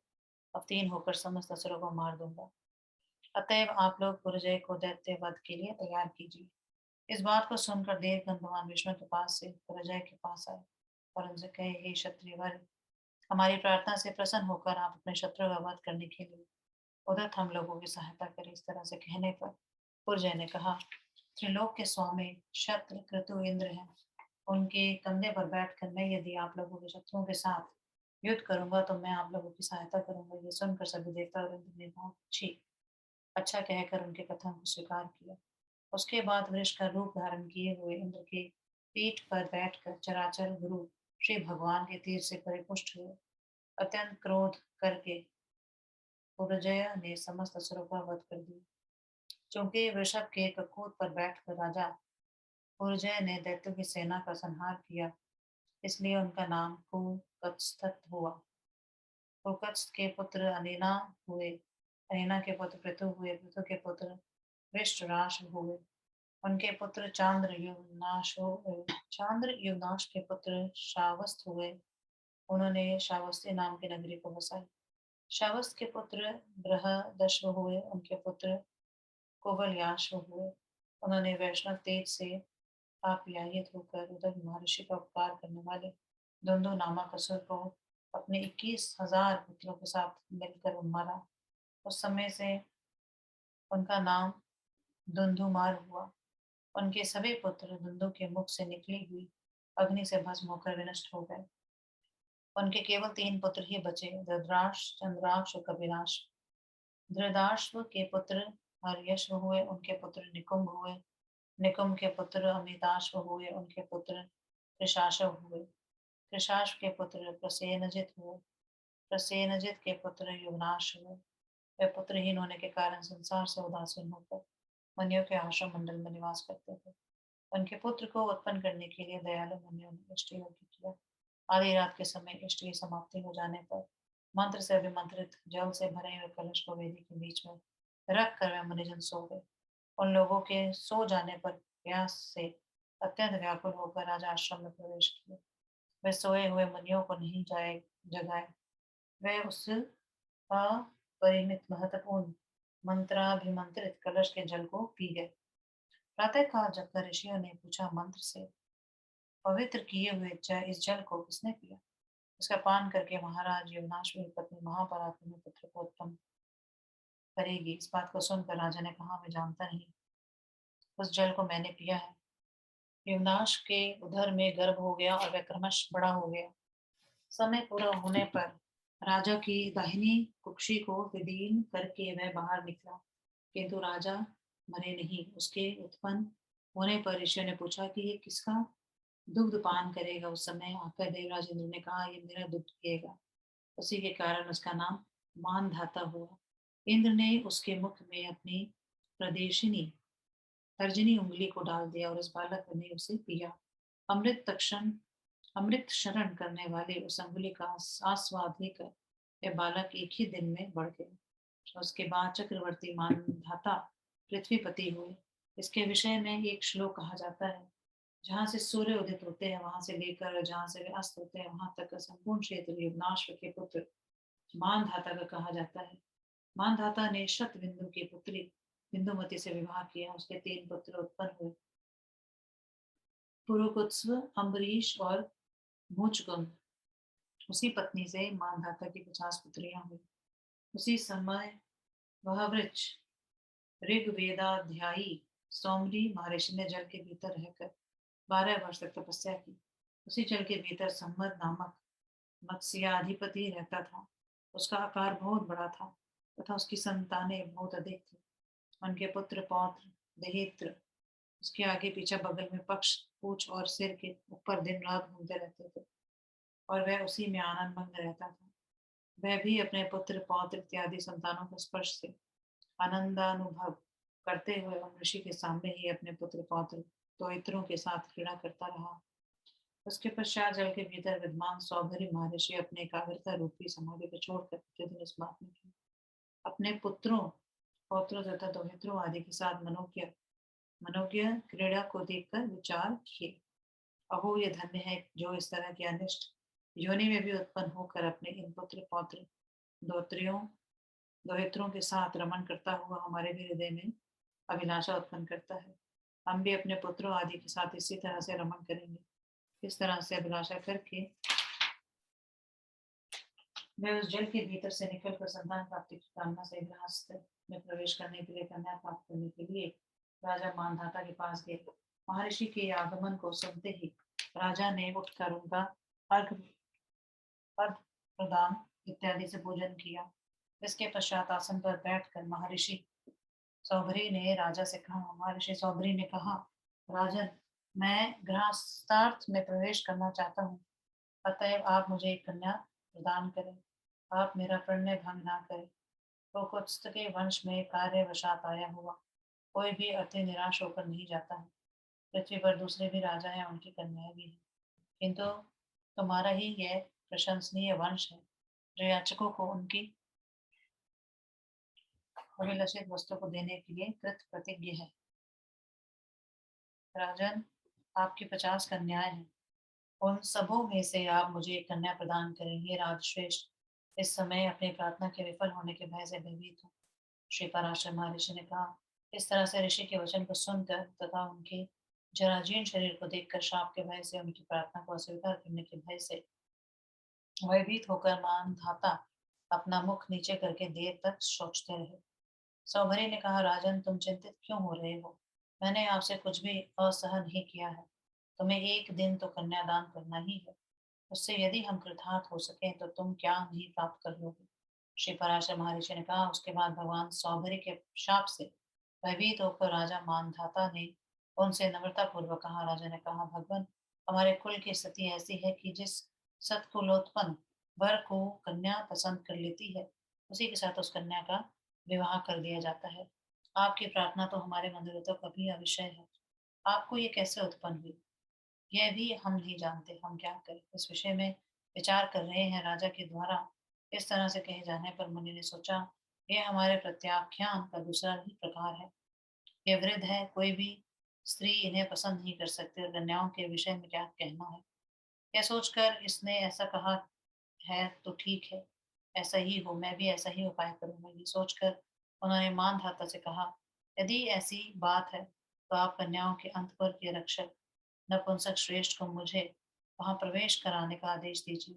अवतीर्ण होकर समस्त असुरों को मार दूंगा। अतएव आप लोग पुरजय को दैत्य वध के लिए तैयार कीजिए। इस बात को सुनकर देवगण भगवान विष्णु के पास से पुरजय के पास आए और उनसे कहे, हे क्षत्रिय वर, हमारी प्रार्थना से प्रसन्न होकर आप अपने शत्रु का वध करने के लिए उदत हम लोगों की सहायता करें। इस तरह से कहने पर पुरजय ने कहा, त्रिलोक के स्वामी शत्र क्रतु इंद्र हैं। उनके कंधे पर बैठकर मैं यदि आप लोगों के शत्रुओं के साथ युद्ध करूंगा तो मैं आप लोगों की सहायता करूंगा। ये सुनकर सभी देवता और इंद्र ने बहुत अच्छा कहकर उनके कथन को स्वीकार किया। उसके बाद वृक्ष का रूप धारण किए हुए इंद्र के पीठ पर बैठकर चराचर गुरु श्री भगवान के तीर से परिपुष्ट हुए। अत्यंत क्रोध करके पुरजय ने समस्त असुरों का वध कर दिया। चूंकि वृषभ के ककोत पर बैठकर राजा पुरजय ने दैत्यों की सेना का संहार किया, इसलिए उनका नाम कुकत्स्थ हुआ। कुकत्स्थ के पुत्र अनिना हुए। अनिना के पुत्र पृथु हुए। पृथु के पुत्र वृषराश हुए। उनके पुत्र चांद्र युवनाश के पुत्र श्रावस्त हुए। उन्होंने श्रावस्ती नाम की नगरी को बसाई। श्रावस्त के पुत्र बृहदश्व हुए। उनके पुत्र कुवलयाश्व हुए। उन्होंने वैष्णव तेज से आप्यायित होकर उदक महर्षि का उपकार करने वाले धुंधु नामक असुर को अपने 21,000 पुत्रों के साथ मिलकर मारा। उस समय से उनका नाम धुंधुमार हुआ। उनके सभी पुत्र धुंधु के मुख से निकली हुई अग्नि से भस्म होकर विनष्ट हो गए। उनके केवल 3 पुत्र ही बचे, धृतराष्ट्र, चंद्राक्ष और कपिलाक्ष। धृतराष्ट्र के पुत्र हर्यश्व हुए। उनके पुत्र निकुंभ हुए। निकुंभ के पुत्र अमिताश्व हुए। उनके पुत्र कृशाश्व हुए। कृशाश्व के पुत्र प्रसेनजित हुए। प्रसेनजित के पुत्र युवनाश हुए। वे पुत्रहीन होने के कारण संसार से उदासीन होकर मुनियों के आश्रम मंडल में निवास करते थे। उनके पुत्र को उत्पन्न करने के लिए दयालु मुनियों ने इष्टि यज्ञ किया। आधी रात के समय इष्टि की समाप्ति हो जाने पर मंत्र से अभिमंत्रित जल से भरे हुए कलश को वेदी के बीच में रख कर वे मुनिजन सो गए। उन लोगों के सो जाने पर प्यास से अत्यंत व्याकुल होकर राजा आश्रम में प्रवेश किए। वे सोए हुए मुनियों को नहीं जाए जगाए। वे उस अपरिमित महत्वपूर्ण मंत्राभिमंत्रित कलश के जल को पी गए। प्रातः काल जगकर ऋषियों ने पूछा, मंत्र से पवित्र किए हुए इस जल को किसने पिया? इसका पान करके महाराज युवनाश की पत्नी महापराक्रमी पुत्र को उत्पन्न करेगी। इस बात को सुनकर राजा ने कहा, मैं जानता नहीं, उस जल को मैंने पिया है। युवनाश के उदर में गर्भ हो गया और वह क्रमश बड़ा हो गया। समय पूरा होने पर राजा की दाहिनी कुक्षी को विदीर्ण करके वह बाहर निकला, किंतु राजा मरे नहीं। उसके उत्पन्न होने पर ऋषियों ने पूछा कि ये किसका दुग्ध पान करेगा? उस समय आकर देवराज इंद्र ने कहा, ये मेरा दुग्ध पिएगा। उसी के कारण उसका नाम मानधाता हुआ। इंद्र ने उसके मुख में अपनी प्रदेशिनी तर्जनी उंगली को डाल दिया और उस बालक ने उसे पिया। अमृत तक्षण अमृत शरण करने वाले उस अंगुली का आस्वाद लेकर वह बालक एक ही दिन में बढ़ गया। उसके बाद चक्रवर्ती मानधाता पृथ्वीपति हुए। इसके विषय में एक श्लोक कहा जाता है, जहाँ से सूर्य उदित होते हैं वहां से लेकर जहाँ से वे अस्त होते हैं वहां तक का संपूर्ण क्षेत्र युवनाश्व के पुत्र मानधाता का कहा जाता है। मानधाता ने शत बिंदु की पुत्री बिंदुमती से विवाह किया। उसके 3 पुत्र उत्पन्न हुए, पुरुकुत्स्व, अम्बरीश और मुचकुंद। उसी पत्नी से मानधाता की 50 पुत्रियां हुई। उसी समय वह वृक्ष ऋग्वेदाध्यायी सौमरी महर्षि ने जल के भीतर रहकर 12 वर्ष तक तपस्या की। उसी जल के भीतर सम्मद नामक मत्स्याधिपति रहता था। उसका आकार बहुत बड़ा था तथा उसकी संतानें बहुत अधिक थी। उनके पुत्र पौत्र दहेत्र उसके आगे पीछे बगल में पक्ष पूछ और सिर के ऊपर दिन रात घूमते रहते थे और वह उसी में आनंद मग्न रहता था। वह भी अपने पुत्र पौत्र इत्यादि संतानों के स्पर्श से आनंदानुभव करते हुए उन ऋषि के सामने ही अपने पुत्र पौत्र दोहित्रों के साथ क्रीड़ा करता रहा। उसके पश्चात जल के भीतर विद्वान सौभरी महर्षि अपने एकाग्रता रूपी समाधि को छोड़कर प्रतिदिन इस बात में थे। अपने पुत्रों पौत्रों तथा दोहित्रों आदि के साथ मनोज्ञ क्रीड़ा को देखकर विचार किए। अहो ये धन्य है जो इस तरह की अनिष्ट योनि में भी उत्पन्न होकर अपने इन पुत्र पौत्र दोत्रियों दोहित्रों के साथ रमन करता हुआ हमारे भी हृदय में अभिलाषा उत्पन्न करता है। हम भी अपने पुत्रों आदि के साथ इसी तरह से रमन करेंगे। इस तरह से अभिलाषा करके मैं उस जल के भीतर से निकलकर संतान प्राप्ति की कामना से गृहस्थ में प्रवेश करने के लिए कन्या प्राप्त करने के लिए राजा मानधाता के पास गए। महर्षि के आगमन को सुनते ही राजा ने उठकर उनका अर्घ अर्घ प्रदान इत्यादि से पूजन किया। इसके पश्चात आसन पर बैठकर महर्षि सौभरी ने राजा से कहा। महर्षि सौभरी ने कहा, राजन, मैं गृहस्थार्थ में प्रवेश करना चाहता हूँ, अतएव आप मुझे एक कन्या प्रदान करें। आप मेरा प्रणय भंग ना करें। तो कुत्स के वंश में कार्यवशात आया हुआ कोई भी अति निराश होकर नहीं जाता है। पृथ्वी पर दूसरे भी राजा हैं, उनकी कन्याएं भी हैं, किंतु तुम्हारा ही यह प्रशंसनीय वंश है जो याचकों को उनकी अभिलषित वस्तु को देने के लिए कृत प्रतिज्ञ है। राजन, आपकी 50 कन्याएं हैं, उन सबों में से आप मुझे एक कन्या प्रदान करेंगे। राजश्रेष्ठ, इस समय अपनी प्रार्थना के विफल होने के भय से भयभीत हूँ। श्री पराशर महर्षि ने कहा। इस तरह से ऋषि के वचन को सुनकर तथा उनके जराजीर्ण शरीर को देखकर शाप के भय से उनकी प्रार्थना को अस्वीकार करने के भय से भयभीत होकर मानधाता अपना मुख नीचे करके देर तक सोचते रहे। सौभरी ने कहा, राजन, तुम चिंतित क्यों हो रहे हो? मैंने आपसे कुछ भी असहन नहीं किया है। तुम्हें एक दिन तो कन्यादान करना ही है। उससे यदि हम कृतार्थ हो सके तो तुम क्या नहीं प्राप्त कर लोगे? श्री पराशर महर्षि ने कहा। उसके बाद भगवान सौभरी के शाप से भयभीत होकर राजा मानधाता ने उनसे नम्रता पूर्वक कहा। राजा ने कहा, भगवान, हमारे कुल की स्थिति ऐसी है कि जिस सत्कुलोत्पन्न वर को कन्या पसंद कर लेती है उसी के साथ उस कन्या का विवाह कर दिया जाता है। आपकी प्रार्थना तो हमारे मनोरथों का भी विषय है। आपको ये कैसे उत्पन्न हुई यह भी हम नहीं जानते। हम क्या करें? इस विषय में विचार कर रहे हैं। राजा के द्वारा इस तरह से कहे जाने पर मुनि ने सोचा, यह हमारे प्रत्याख्यान का दूसरा ही प्रकार है। ये वृद्ध है, कोई भी स्त्री इन्हें पसंद नहीं कर सकती और कन्याओं के विषय में क्या कहना है। यह सोचकर इसने ऐसा कहा है तो ठीक है, ऐसा ही हो, मैं भी ऐसा ही उपाय करूंगा। ये सोचकर उन्होंने मानधाता से कहा, यदि ऐसी बात है तो आप कन्याओं के अंतपुर के रक्षक नपुंसक श्रेष्ठ को मुझे वहां प्रवेश कराने का आदेश दीजिए।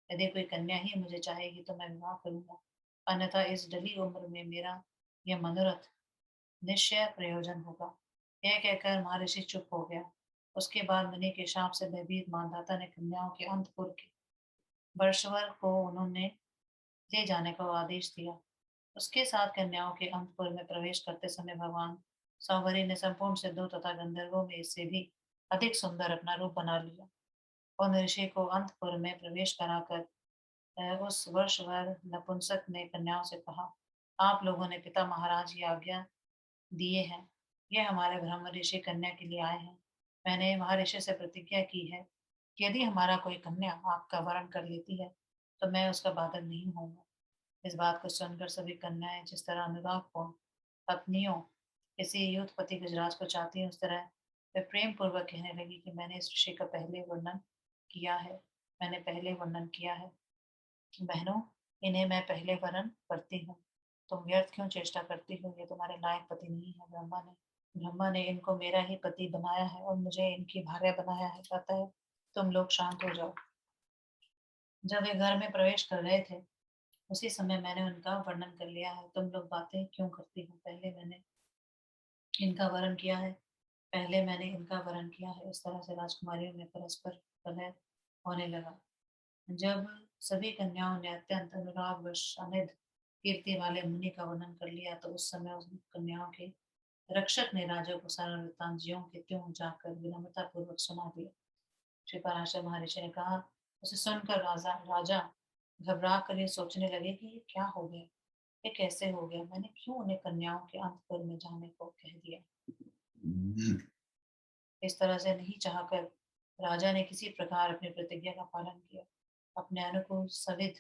यदि कोई कन्या ही मुझे चाहेगी तो मैं विवाह करूंगा, अन्यथा इस डली उम्र में मेरा यह मनोरथ निश्चय प्रयोजन होगा। यह कहकर महर्षि चुप हो गया। उसके बाद मुनि के शाप से भयभीत मानधाता ने कन्याओं के अंतपुर के वर्षवर को उन्होंने ले जाने का आदेश दिया। उसके साथ कन्याओं के अंतपुर में प्रवेश करते समय भगवान सौभरी ने संपूर्ण सिद्धों तथा गंधर्वों में इससे भी अधिक सुंदर अपना रूप बना लिया। उन ऋषि को अंतपुर में प्रवेश कराकर उस वर्षवर नपुंसक ने कन्याओं से कहा, आप लोगों ने पिता महाराज की आज्ञा दिए हैं। यह हमारे ब्रह्म ऋषि कन्या के लिए आए हैं। मैंने महर्षि से प्रतिज्ञा की है कि यदि हमारा कोई कन्या आपका वरण कर लेती है तो मैं उसका बाधक नहीं होऊंगा। इस बात को सुनकर सभी कन्याएं जिस तरह अनुरागपूर्ण पत्नियों किसी युद्धपति गजराज को चाहती हैं उस तरह वे प्रेम पूर्वक कहने लगी कि मैंने इस ऋषि का पहले वर्णन किया है। मैंने पहले वर्णन किया है। बहनों, इन्हें मैं पहले वरण करती हूँ। तुम व्यर्थ क्यों चेष्टा करती हो? ये तुम्हारे लायक पति नहीं है। ब्रह्मा ने इनको मेरा ही पति बनाया है और मुझे इनकी भार्या बनाया है। अतः तुम लोग शांत हो जाओ। जब वे घर में प्रवेश कर रहे थे, उसी समय मैंने उनका वर्णन कर लिया है। तुम लोग बातें क्यों करती हो? इनका वर्ण किया है पहले मैंने इनका वर्ण किया है। इस तरह से राजकुमारियों में परस्पर कलह होने लगा। जब सभी कन्याओं ने अत्यंत अनुरागवश अनिध कीर्ति वाले मुनि का वर्णन कर लिया, तो उस समय उन कन्याओं के रक्षक ने राजा को सारा वृत्तांत ज्यों के त्यों जाकर विनम्रता पूर्वक सुना दिया। श्री पराशर महर्षि ने कहा, उसे सुनकर राजा राजा घबरा कर ये सोचने लगे कि ये क्या हो गया, ये कैसे हो गया, मैंने क्यों उन्हें कन्याओं के अंतपुर में जाने को कह दिया। इस तरह से नहीं चाहकर राजा ने किसी प्रकार अपनी प्रतिज्ञा का पालन किया। अपने अनुकूल सविध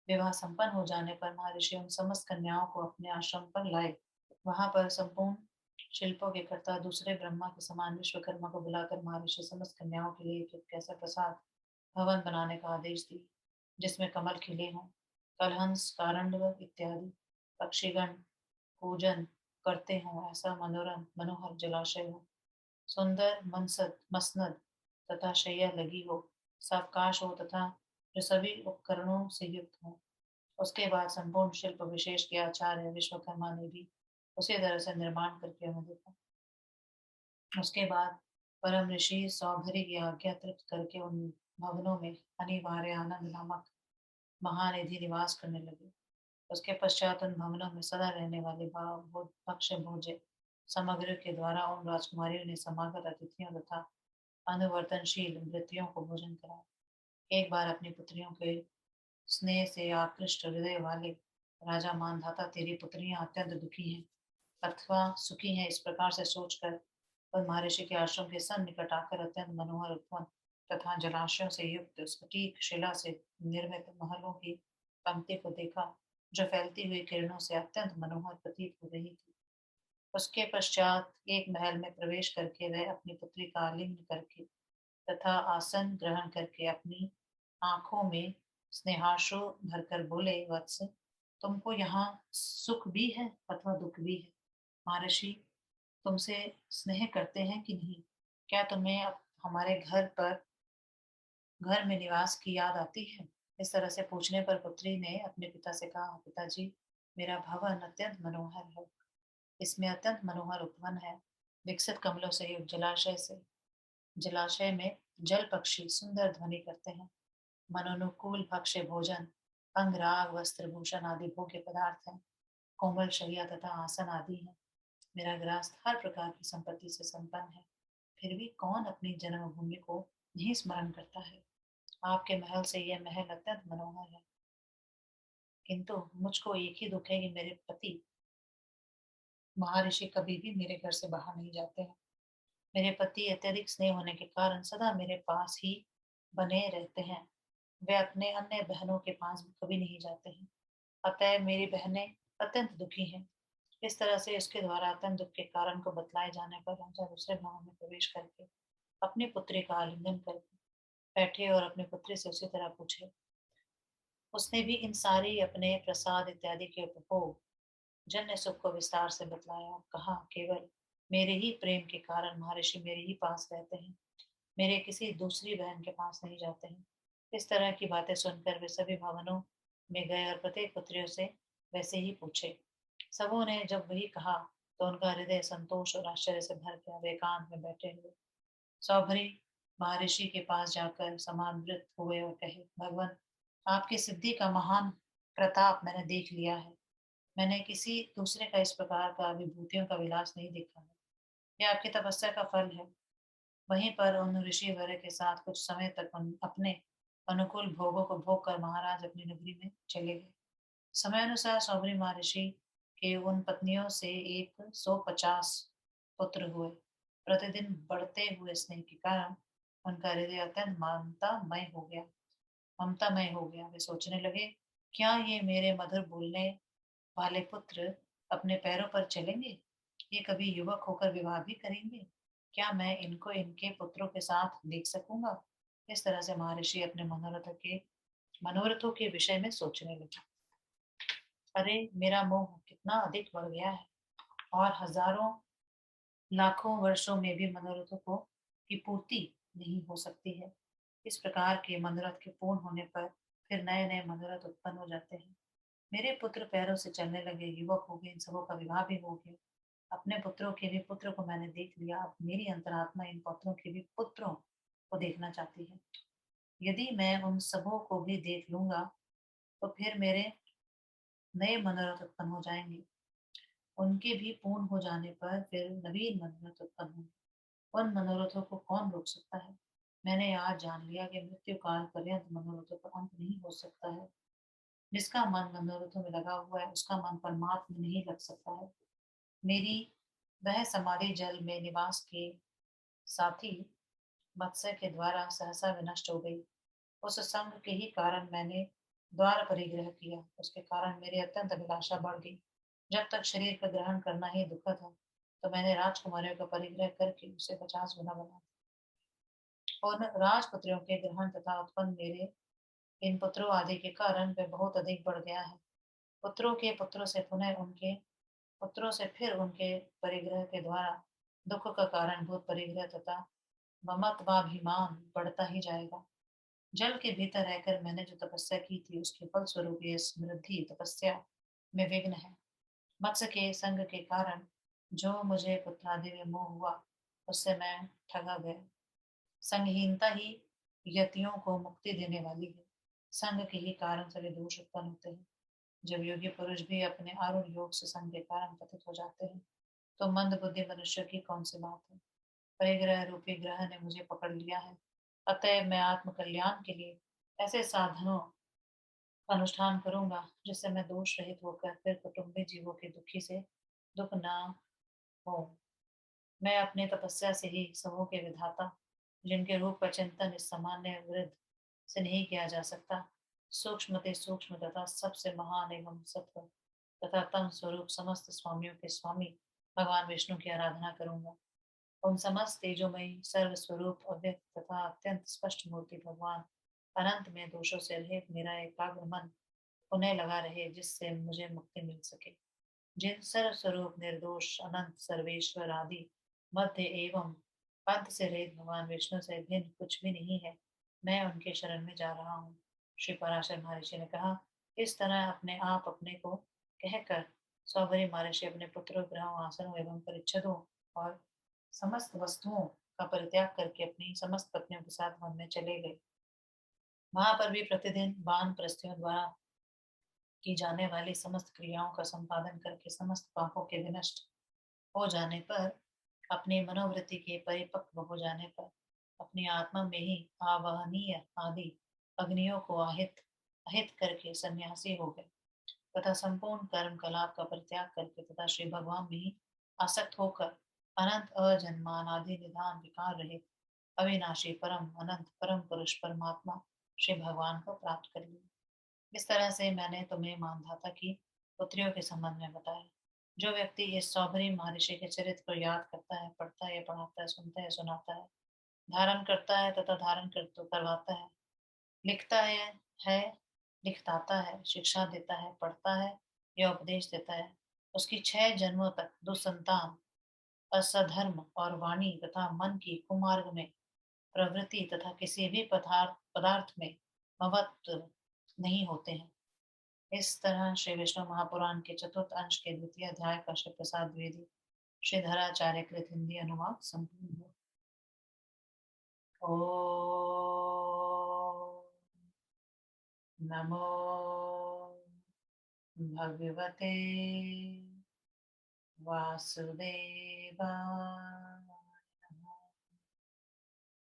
विवाह संपन्न हो जाने पर महर्षि उन समस्त कन्याओं को अपने आश्रम पर लाए। वहां पर संपूर्ण शिल्पों के कर्ता दूसरे ब्रह्मा के समान विश्वकर्मा को बुलाकर महर्षि समस्त कन्याओं के लिए एक कैसा प्रसाद भवन बनाने का आदेश दिए, जिसमें कमल खिले हों, कलहंस कारंडव इत्यादि पक्षीगण पूजन करते हों, ऐसा मनोरम मनोहर जलाशय हो, सुंदर मनसद मसनद तथा शैया लगी हो, सावकाश हो तथा जो सभी उपकरणों से युक्त हो। उसके बाद संपूर्ण शिल्प विशेष के आचार्य विश्वकर्मा ने भी उसी तरह से निर्माण करके उन्हें देखा। उसके बाद परम ऋषि सौभरी की आज्ञा तृप्त करके उन भवनों में अनिवार्य आनंद नामक महानिधि निवास करने लगे। उसके पश्चात उन भवनों में सदा रहने वाले भाव भक्ष भोजे सामग्रियों के द्वारा उन राजकुमारियों ने समागत अतिथियों तथा अनुवर्तनशील मृतियों को भोजन कराया। एक बार अपनी पुत्रियों के स्नेह से आकृष्ट हृदय वाले राजा मानधाता तेरी पुत्रियां अत्यंत दुखी हैं अथवा सुखी हैं, इस प्रकार से सोचकर और महर्षि के आश्रम के सन्निकट आकर अत्यंत मनोहर उपवन तथा जलाशयों से युक्त स्फटिक शिला से निर्मित महलों की पंक्ति को देखा, जो फैलती हुई किरणों से अत्यंत मनोहर प्रतीत हो रही थी। उसके पश्चात एक महल में प्रवेश करके वह अपनी पुत्री का आलिंगन करके तथा आसन ग्रहण करके अपनी आंखों में स्नेहाश्रु भरकर बोले, वत्स, तुमको यहाँ सुख भी है अथवा दुख भी है। महर्षि तुमसे स्नेह करते हैं कि नहीं? क्या तुम्हें अब हमारे घर में निवास की याद आती है? इस तरह से पूछने पर पुत्री ने अपने पिता से कहा, पिताजी, मेरा भवन अत्यंत मनोहर है। इसमें अत्यंत मनोहर उपवन है, विकसित कमलों से युक्त जलाशय में जल पक्षी सुंदर ध्वनि करते हैं। मनोनुकूल भक्ष्य भोजन, अंगराग वस्त्र भूषण आदि भोग्य पदार्थ हैं। कोमल शैया तथा आसन आदि हैं। मेरा गृहस्थ हर प्रकार की संपत्ति से संपन्न है, फिर भी कौन अपनी जन्मभूमि को नहीं स्मरण करता है। आपके महल से यह महल अत्यंत मनोहर है, किंतु मुझको एक ही दुख है कि मेरे पति महर्षि कभी भी मेरे घर से बाहर नहीं जाते हैं। मेरे पति अत्यधिक स्नेह होने के कारण सदा मेरे पास ही बने रहते हैं। वे अपने अन्य बहनों के पास भी कभी नहीं जाते हैं। अतः मेरी बहनें अत्यंत दुखी हैं। इस तरह से उसके द्वारा अत्यंत दुख के कारण को बतलाए जाने पर राजा दूसरे भवन में प्रवेश करके अपनी पुत्री का आलिंगन करके बैठे और अपनी पुत्री से उसी तरह पूछे। उसने भी इन सारी अपने प्रसाद इत्यादि के उपभोग जन्य सुख को विस्तार से बतलाया। कहा, केवल मेरे ही प्रेम के कारण महर्षि मेरे ही पास रहते हैं, मेरे किसी दूसरी बहन के पास नहीं जाते हैं। इस तरह की बातें सुनकर वे सभी भवनों में गए और प्रत्येक पुत्रियों से वैसे ही पूछे। सबों ने जब वही कहा तो उनका हृदय संतोष और आश्चर्य से भर गया। वे एकांत में बैठे हुए सौभरी महर्षि के पास जाकर समानवृत हुए और कहे, भगवान, आपकी सिद्धि का महान प्रताप मैंने देख लिया है। मैंने किसी दूसरे का इस प्रकार का विभूतियों का विलास नहीं देखा है। यह आपकी तपस्या का फल है। वहीं पर उन ऋषि वर्य के साथ कुछ समय तक अपने अनुकूल भोगों को भोग कर महाराज अपनी नगरी में चले गए। समय अनुसार सौभरी महर्षि के उन पत्नियों से 150 पुत्र हुए। प्रतिदिन बढ़ते हुए स्नेह के कारण उनका हृदय अत्यंत ममतामय हो गया। वे सोचने लगे, क्या ये मेरे मधुर बोलने वाले पुत्र अपने पैरों पर चलेंगे? ये कभी युवक होकर विवाह भी करेंगे? क्या मैं इनको इनके पुत्रों के साथ देख सकूंगा? इस तरह से महर्षि अपने मनोरथों के विषय में सोचने लगे। अरे, मेरा मोह कितना अधिक बढ़ गया है, और हजारों लाखों वर्षों में भी मनोरथों को की पूर्ति नहीं हो सकती है। इस प्रकार के मनोरथ के पूर्ण होने पर फिर नए नए मनोरथ उत्पन्न हो जाते हैं। मेरे पुत्र पैरों से चलने लगे, युवक हो गए, इन सबों का विवाह भी हो गया। अपने पुत्रों के भी पुत्र को मैंने देख लिया, अब मेरी अंतरात्मा इन पुत्रों के भी पुत्रों को देखना चाहती है। यदि मैं उन सबों को भी देख लूंगा तो फिर मेरे नए मनोरथ उत्पन्न हो जाएंगे। उनके भी पूर्ण हो जाने पर फिर नवीन मनोरथ उत्पन्न होंगे। उन मनोरथों को कौन रोक सकता है? मैंने आज जान लिया कि मृत्यु काल पर्यंत मनोरथों का अंत नहीं हो सकता है। जिसका मन मनोरथों में लगा हुआ है उसका मन परमात्मा में नहीं लग सकता है। मेरी वह समाधि जल में निवास के साथी मत्स्य के द्वारा सहसा विनष्ट हो गई। उस संग के ही कारण मैंने द्वार परिग्रह किया, उसके कारण मेरी अत्यंत अभिलाषा बढ़ गई। जब तक शरीर का ग्रहण करना ही दुखद है, तो मैंने राजकुमारियों का परिग्रह करके उसे 50 गुना बना दिया। और राजपुत्रियों के ग्रहण तथा उत्पन्न मेरे इन पुत्रों आदि के कारण वह बहुत अधिक बढ़ गया है। पुत्रों के पुत्रों से पुनः उनके पुत्रों से फिर उनके परिग्रह के द्वारा दुख का कारण भूत परिग्रह तथा ममत्वाभिमान बढ़ता ही जाएगा। जल के भीतर रहकर मैंने जो तपस्या की थी उसके फलस्वरूप ये समृद्धि तपस्या में विघ्न है। मत्स्य के संग के कारण जो मुझे पुत्रादि में मोह हुआ उससे मैं ठगा गया। संगहीनता ही यतियों को मुक्ति देने वाली है। संग के ही कारण सभी दोष उत्पन्न होते हैं। जब योगी पुरुष भी अपने आरूढ़ योग से संग के कारण पतित हो जाते हैं तो मंद बुद्धि मनुष्य की कौन सी बात है। परिग्रह रूपी ग्रह ने मुझे पकड़ लिया है। अतः मैं आत्म कल्याण के लिए ऐसे साधनों का अनुष्ठान करूंगा जिससे मैं दोष रहित होकर फिर कुटुंबी जीवों के दुखी से दुख न हो। मैं अपनी तपस्या से ही समूह के विधाता, जिनके रूप का चिंतन इस सामान्य वृद्ध से नहीं किया जा सकता, सूक्ष्मते सूक्ष्म तथा सबसे महान एवं सत्व तथा तम स्वरूप समस्त स्वामियों के स्वामी भगवान विष्णु की आराधना करूंगा। उन समस्त तेजोमयी सर्वस्वरूप अव्यक्त तथा अत्यंत स्पष्ट मूर्ति भगवान अनंत में दोषों से रहित मेरा एकाग्र मन उन्हें लगा रहे जिससे मुझे मुक्ति मिल सके। जिन सर्वस्वरूप निर्दोष अनंत सर्वेश्वर आदि मध्य एवं अंत से रहित भगवान विष्णु से भिन्न कुछ भी नहीं है, मैं उनके शरण में जा रहा हूँ। श्री पराशर महर्षि ने कहा। इस तरह अपने आप अपने को कहकर सौभरी महर्षि अपने पुत्रों ग्रहों आसनों एवं परिच्छदों और समस्त वस्तुओं का परित्याग करके अपनी समस्त पत्नियों के साथ वन में चले गए। वहां पर भी प्रतिदिन वान प्रस्थियों द्वारा की जाने वाली समस्त क्रियाओं का संपादन करके समस्त पापों के विनष्ट हो जाने पर, अपनी मनोवृत्ति के परिपक्व हो जाने पर, अपनी आत्मा में ही आवाहनीय आदि अग्नियों को आहित अहित करके सन्यासी हो गए तथा संपूर्ण कर्म कलाप का परित्याग करके तथा श्री भगवान में ही आसक्त होकर अनंत अजन्मान आदि निधान विकार रहित अविनाशी परम अनंत परम पुरुष परमात्मा श्री भगवान को प्राप्त कर लिया। इस तरह से मैंने तुम्हें मानधाता की पुत्रियों के संबंध में बताया। जो व्यक्ति इस सौभरी महर्षि के चरित्र को याद करता है, पढ़ता है, पढ़ाता है, सुनता है, सुनाता है, धारण करता है तथा धारण कर तो करवाता है, लिखता है लिखताता है, शिक्षा देता है, पढ़ता है या उपदेश देता है, उसकी 6 जन्मों तक दुसंतान असधर्म और वाणी तथा मन की कुमार्ग में प्रवृत्ति तथा किसी भी पदार्थ पदार्थ में मवत्व नहीं होते हैं। इस तरह श्री विष्णु महापुराण के चतुर्थ अंश के द्वितीय अध्याय का श्री प्रसाद द्विवेदी श्रीधराचार्य कृत हिंदी अनुवाद संपूर्ण हुआ। नमो भगवते वासुदेवाय।